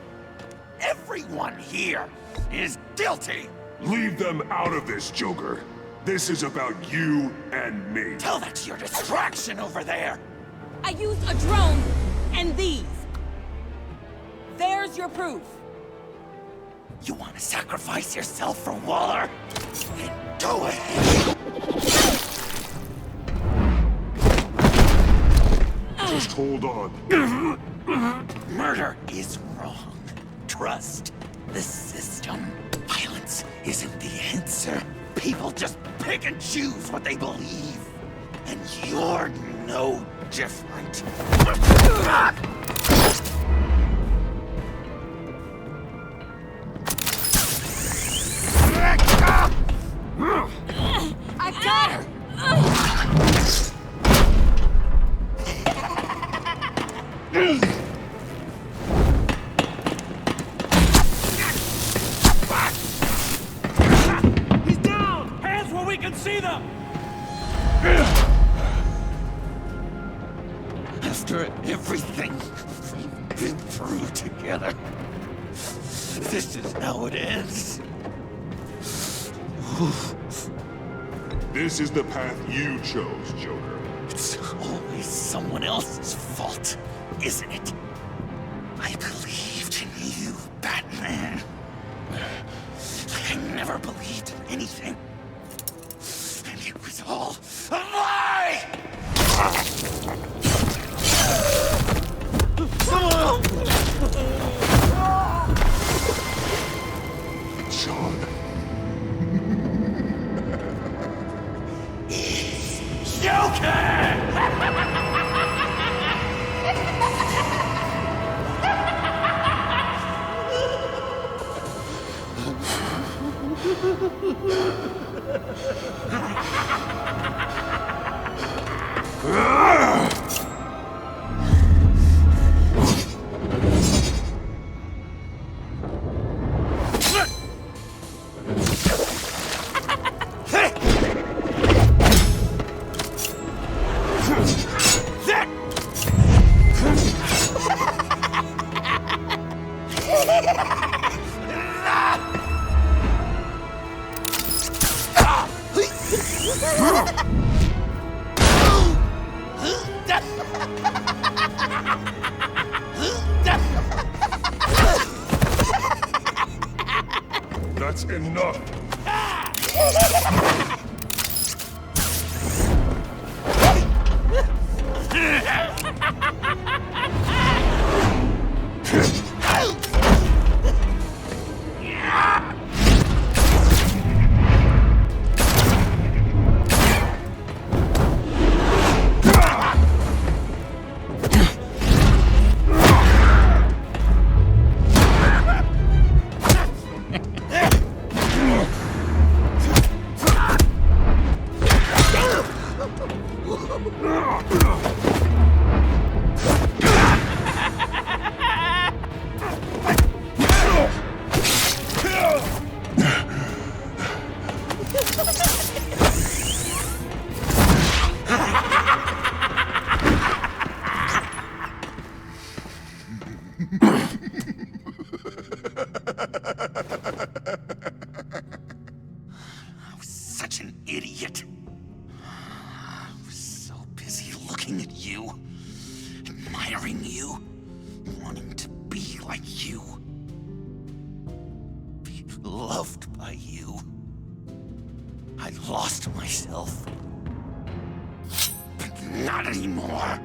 Everyone here is guilty. Leave them out of this, Joker. This is about you and me. Tell that to your distraction over there. I used a drone and these. There's your proof. You want to sacrifice yourself for Waller? Then go ahead. Just hold on. Murder is wrong. Trust the system. Violence isn't the answer. People just pick and choose what they believe. And you're no different. I got her! He's down! Hands where we can see them! After everything we've been through together, this is how it ends. This is the path you chose, Joker. It's always someone else's fault, isn't it? I believed in you, Batman. Like I never believed in anything. And it was all a lie! John. That's enough. I was such an idiot. I was so busy looking at you, admiring you, wanting to be like you. Be loved by you. I lost myself. But not anymore.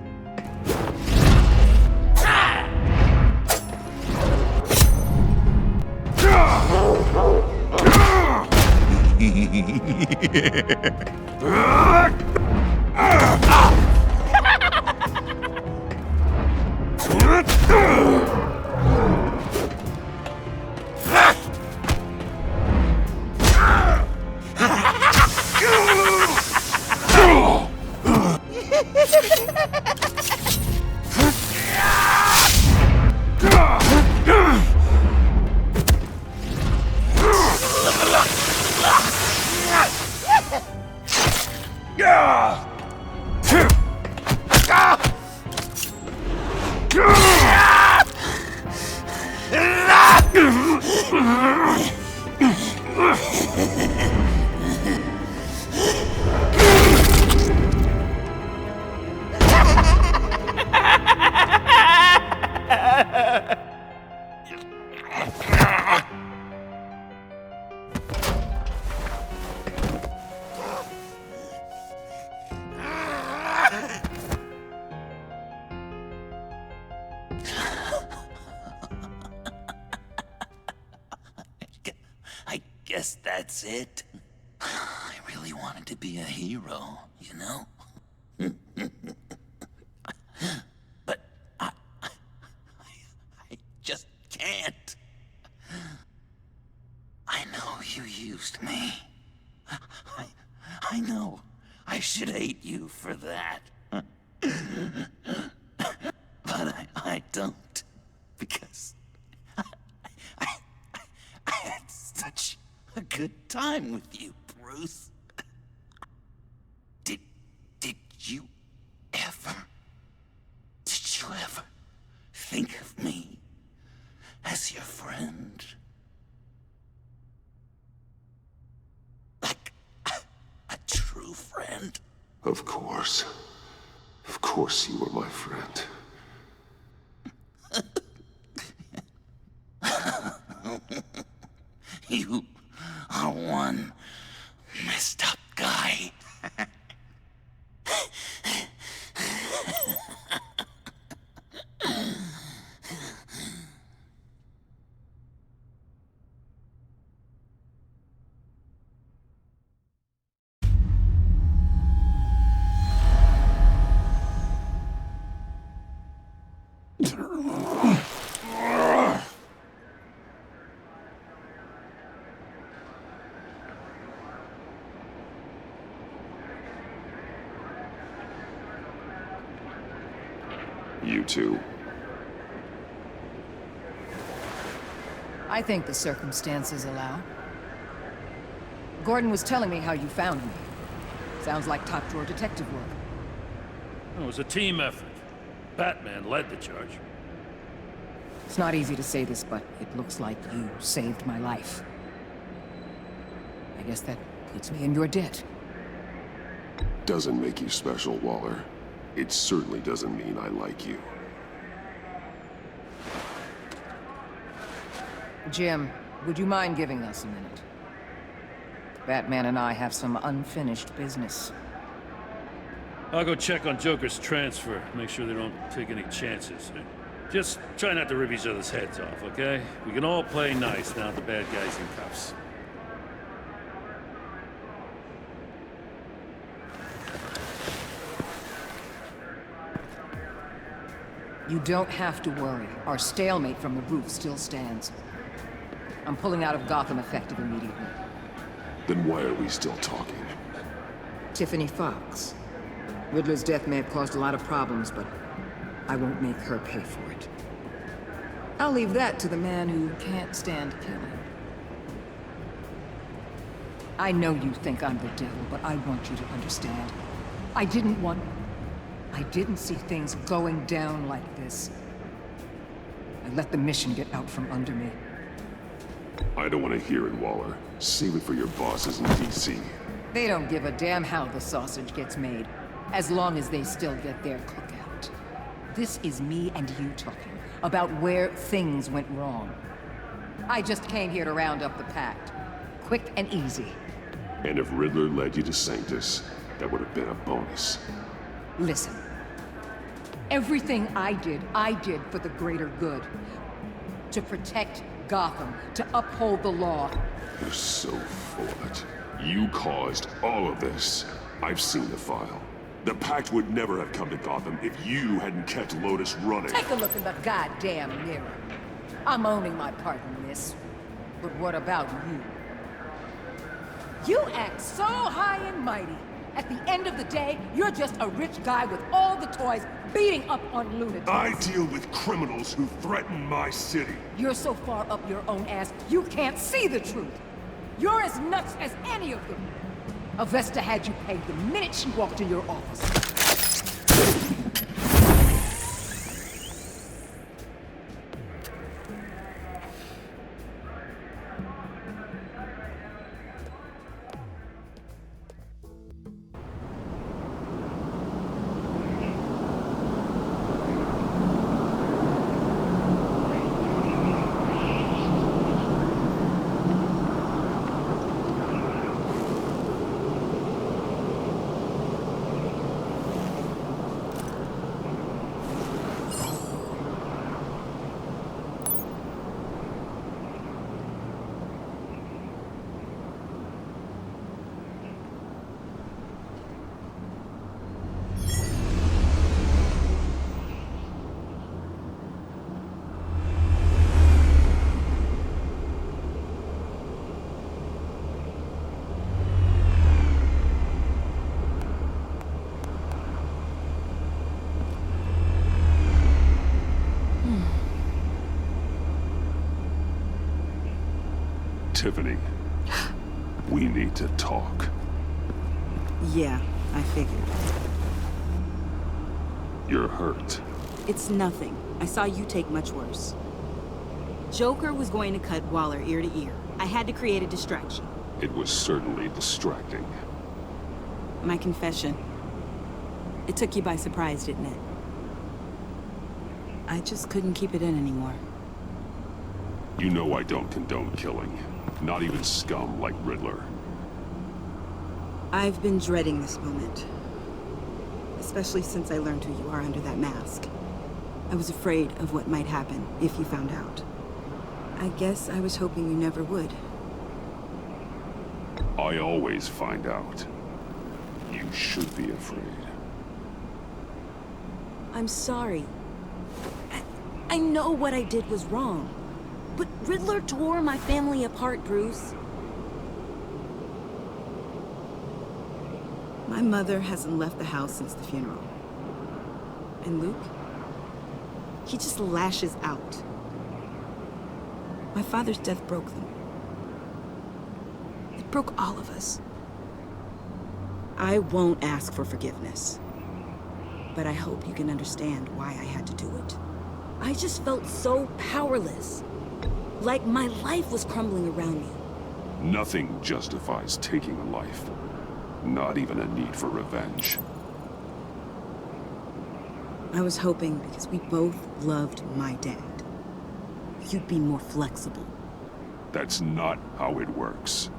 I guess that's it. I really wanted to be a hero, you know? But I just can't. I know you used me. I know I should hate you for that. But I don't, because I had such a good time with you, Bruce. Did you ever think of me as your friend? Like a true Of course. Of course you were my friend. You are one messed up guy. You too. I think the circumstances allow. Gordon was telling me how you found me. Sounds like top-drawer detective work. It was a team effort. Batman led the charge. It's not easy to say this, but it looks like you saved my life. I guess that puts me in your debt. Doesn't make you special, Waller. It certainly doesn't mean I like you. Jim, would you mind giving us a minute? Batman and I have some unfinished business. I'll go check on Joker's transfer, make sure they don't take any chances. Just try not to rip each other's heads off, okay? We can all play nice now that the bad guy's in cuffs. You don't have to worry. Our stalemate from the roof still stands. I'm pulling out of Gotham effective immediately. Then why are we still talking? Tiffany Fox. Riddler's death may have caused a lot of problems, but I won't make her pay for it. I'll leave that to the man who can't stand killing. I know you think I'm the devil, but I want you to understand. I didn't see things going down like this. I let the mission get out from under me. I don't want to hear it, Waller. Save it for your bosses in DC. They don't give a damn how the sausage gets made, as long as they still get their cookout. This is me and you talking about where things went wrong. I just came here to round up the pact. Quick and easy. And if Riddler led you to Sanctus, that would have been a bonus. Listen. Everything I did for the greater good. To protect Gotham, to uphold the law. You're so full of it. You caused all of this. I've seen the file. The Pact would never have come to Gotham if you hadn't kept Lotus running. Take a look in the goddamn mirror. I'm owning my part in this. But what about you? You act so high and mighty. At the end of the day, you're just a rich guy with all the toys beating up on lunatics. I deal with criminals who threaten my city. You're so far up your own ass, you can't see the truth. You're as nuts as any of them. Avesta had you paid the minute she walked in your office. Tiffany, we need to talk. Yeah, I figured. You're hurt. It's nothing. I saw you take much worse. Joker was going to cut Waller ear to ear. I had to create a distraction. It was certainly distracting. My confession. It took you by surprise, didn't it? I just couldn't keep it in anymore. You know I don't condone killing. Not even scum like Riddler. I've been dreading this moment. Especially since I learned who you are under that mask. I was afraid of what might happen if you found out. I guess I was hoping you never would. I always find out. You should be afraid. I'm sorry. I know what I did was wrong. But Riddler tore my family apart, Bruce. My mother hasn't left the house since the funeral. And Luke? He just lashes out. My father's death broke them. It broke all of us. I won't ask for forgiveness. But I hope you can understand why I had to do it. I just felt so powerless. Like my life was crumbling around me. Nothing justifies taking a life. Not even a need for revenge. I was hoping because we both loved my dad, you'd be more flexible. That's not how it works.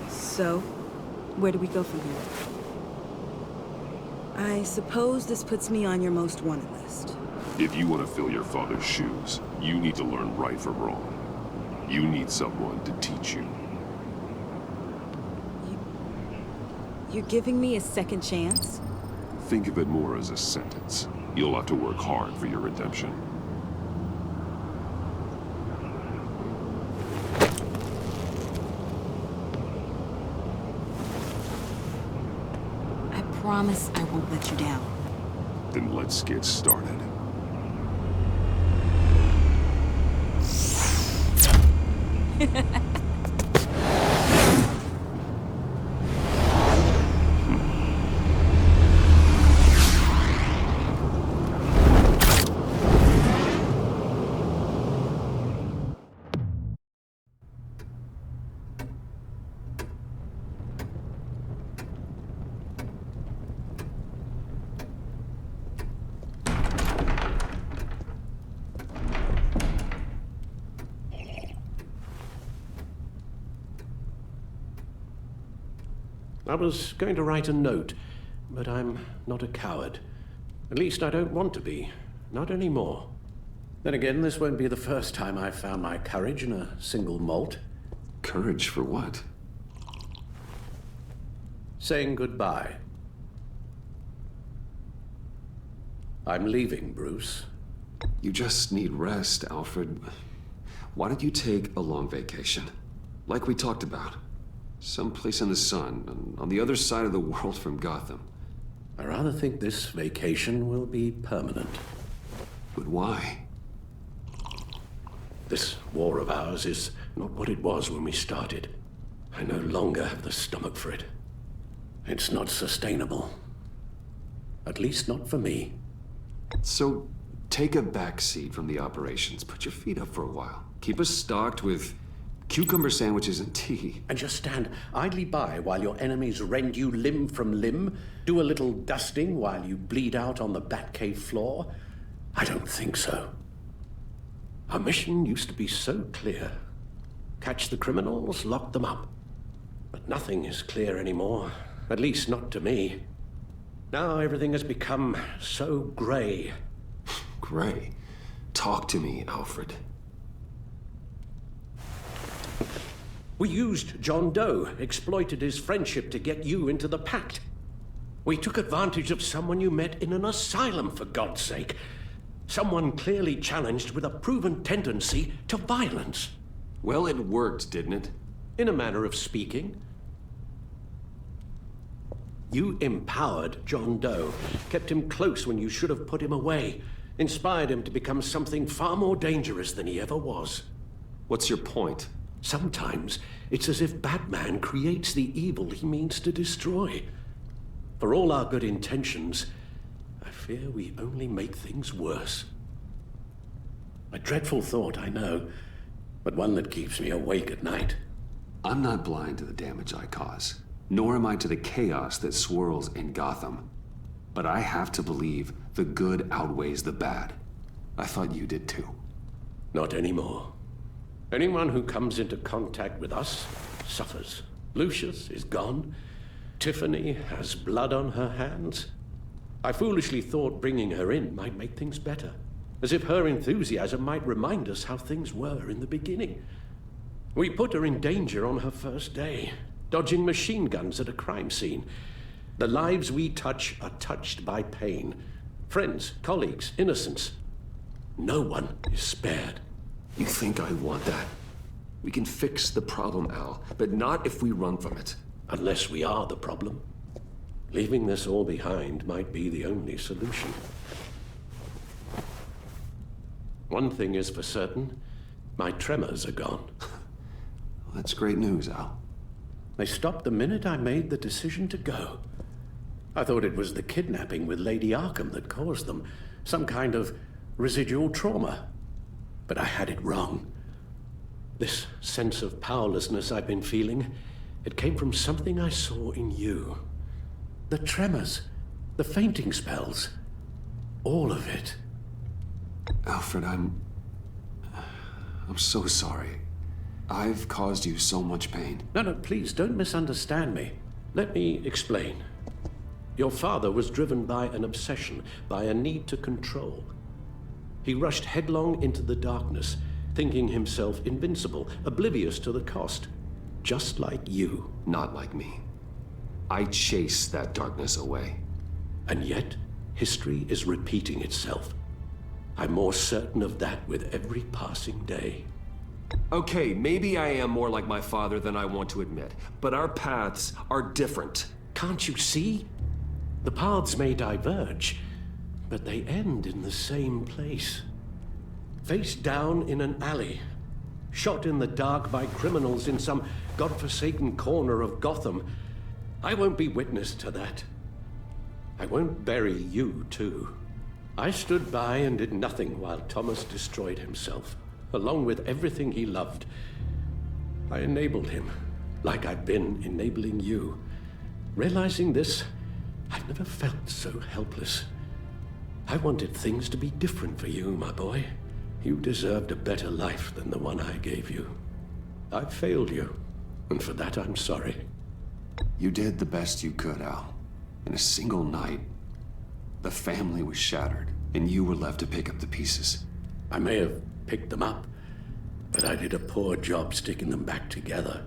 So, where do we go from here? I suppose this puts me on your most wanted list. If you want to fill your father's shoes, you need to learn right from wrong. You need someone to teach you. You're giving me a second chance? Think of it more as a sentence. You'll have to work hard for your redemption. I promise I won't let you down. Then let's get started. I was going to write a note, but I'm not a coward. At least I don't want to be. Not anymore. Then again, this won't be the first time I've found my courage in a single malt. Courage for what? Saying goodbye. I'm leaving, Bruce. You just need rest, Alfred. Why don't you take a long vacation? Like we talked about. Someplace in the sun, on the other side of the world from Gotham. I rather think this vacation will be permanent. But why? This war of ours is not what it was when we started. I no longer have the stomach for it. It's not sustainable. At least not for me. So, take a back seat from the operations. Put your feet up for a while. Keep us stocked with cucumber sandwiches and tea. And just stand idly by while your enemies rend you limb from limb? Do a little dusting while you bleed out on the Batcave floor? I don't think so. Our mission used to be so clear. Catch the criminals, lock them up. But nothing is clear anymore. At least not to me. Now everything has become so gray. Gray? Talk to me, Alfred. We used John Doe, exploited his friendship to get you into the pact. We took advantage of someone you met in an asylum, for God's sake. Someone clearly challenged with a proven tendency to violence. Well, it worked, didn't it? In a manner of speaking. You empowered John Doe, kept him close when you should have put him away, inspired him to become something far more dangerous than he ever was. What's your point? Sometimes it's as if Batman creates the evil he means to destroy. For all our good intentions, I fear we only make things worse. A dreadful thought, I know, but one that keeps me awake at night. I'm not blind to the damage I cause, nor am I to the chaos that swirls in Gotham. But I have to believe the good outweighs the bad. I thought you did too. Not anymore. Anyone who comes into contact with us suffers. Lucius is gone. Tiffany has blood on her hands. I foolishly thought bringing her in might make things better, as if her enthusiasm might remind us how things were in the beginning. We put her in danger on her first day, dodging machine guns at a crime scene. The lives we touch are touched by pain. Friends, colleagues, innocents. No one is spared. You think I want that? We can fix the problem, Al, but not if we run from it. Unless we are the problem. Leaving this all behind might be the only solution. One thing is for certain, my tremors are gone. That's great news, Al. They stopped the minute I made the decision to go. I thought it was the kidnapping with Lady Arkham that caused them, some kind of residual trauma. But I had it wrong. This sense of powerlessness I've been feeling, it came from something I saw in you. The tremors, the fainting spells, all of it. Alfred, I'm so sorry. I've caused you so much pain. No, please, don't misunderstand me. Let me explain. Your father was driven by an obsession, by a need to control. He rushed headlong into the darkness, thinking himself invincible, oblivious to the cost. Just like you. Not like me. I chase that darkness away. And yet, history is repeating itself. I'm more certain of that with every passing day. Okay, maybe I am more like my father than I want to admit, but our paths are different. Can't you see? The paths may diverge, but they end in the same place. Face down in an alley, shot in the dark by criminals in some godforsaken corner of Gotham. I won't be witness to that. I won't bury you, too. I stood by and did nothing while Thomas destroyed himself, along with everything he loved. I enabled him, like I've been enabling you. Realizing this, I've never felt so helpless. I wanted things to be different for you, my boy. You deserved a better life than the one I gave you. I failed you, and for that I'm sorry. You did the best you could, Al. In a single night, the family was shattered, and you were left to pick up the pieces. I may have picked them up, but I did a poor job sticking them back together.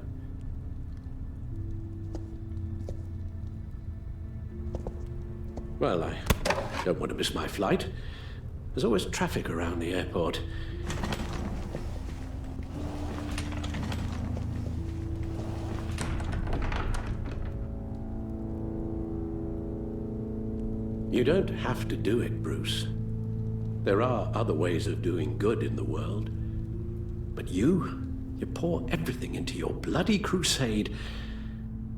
Well, I don't want to miss my flight. There's always traffic around the airport. You don't have to do it, Bruce. There are other ways of doing good in the world. But you pour everything into your bloody crusade,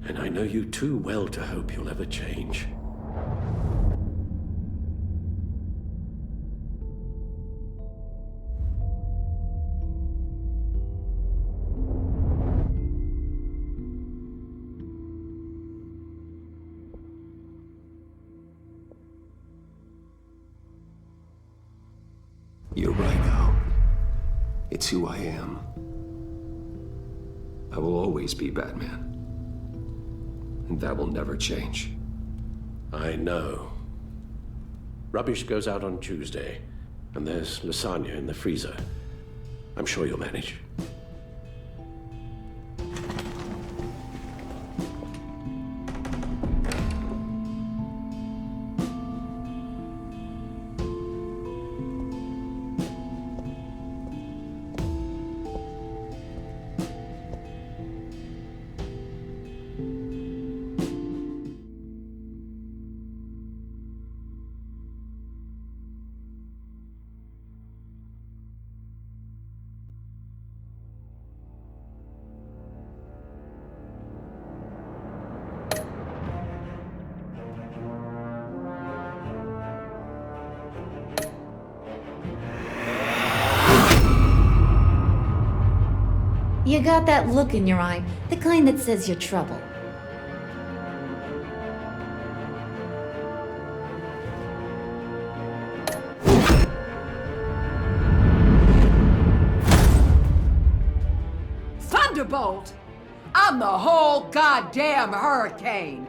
and I know you too well to hope you'll ever change. You're right, Al. It's who I am. I will always be Batman. And that will never change. I know. Rubbish goes out on Tuesday, and there's lasagna in the freezer. I'm sure you'll manage. You got that look in your eye, the kind that says you're trouble. Thunderbolt! I'm the whole goddamn hurricane!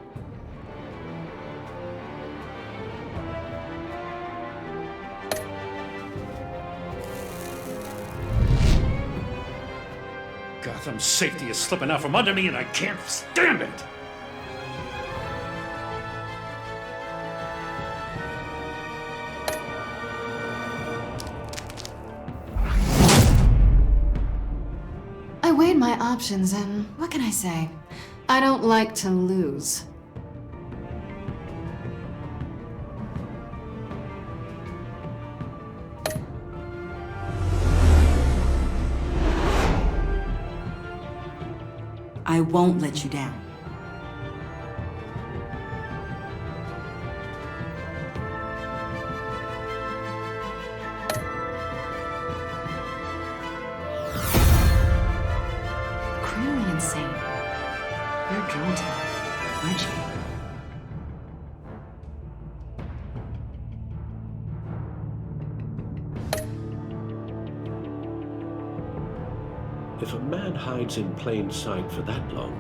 Gotham's safety is slipping out from under me and I can't stand it! I weighed my options and what can I say? I don't like to lose. I won't let you down. Clearly insane. You're drawn to that, aren't you? If a man hides in plain sight for that long,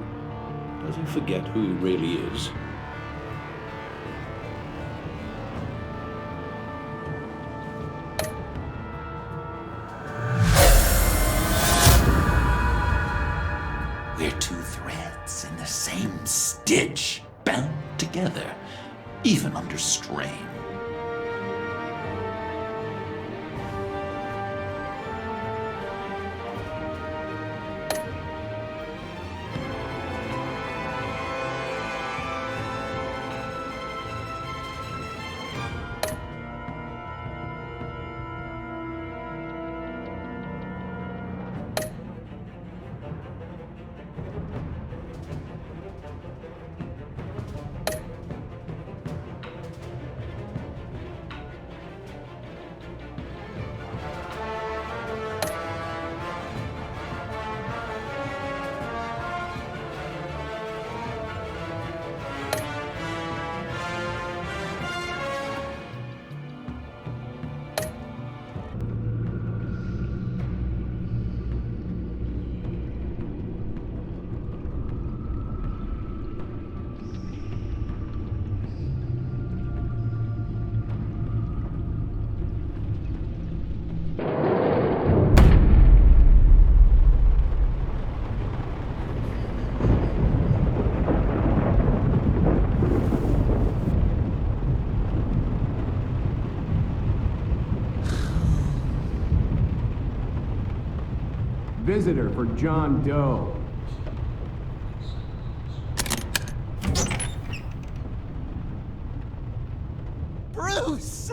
does he forget who he really is? We're two threads in the same stitch, bound together, even under strain. Visitor for John Doe. Bruce!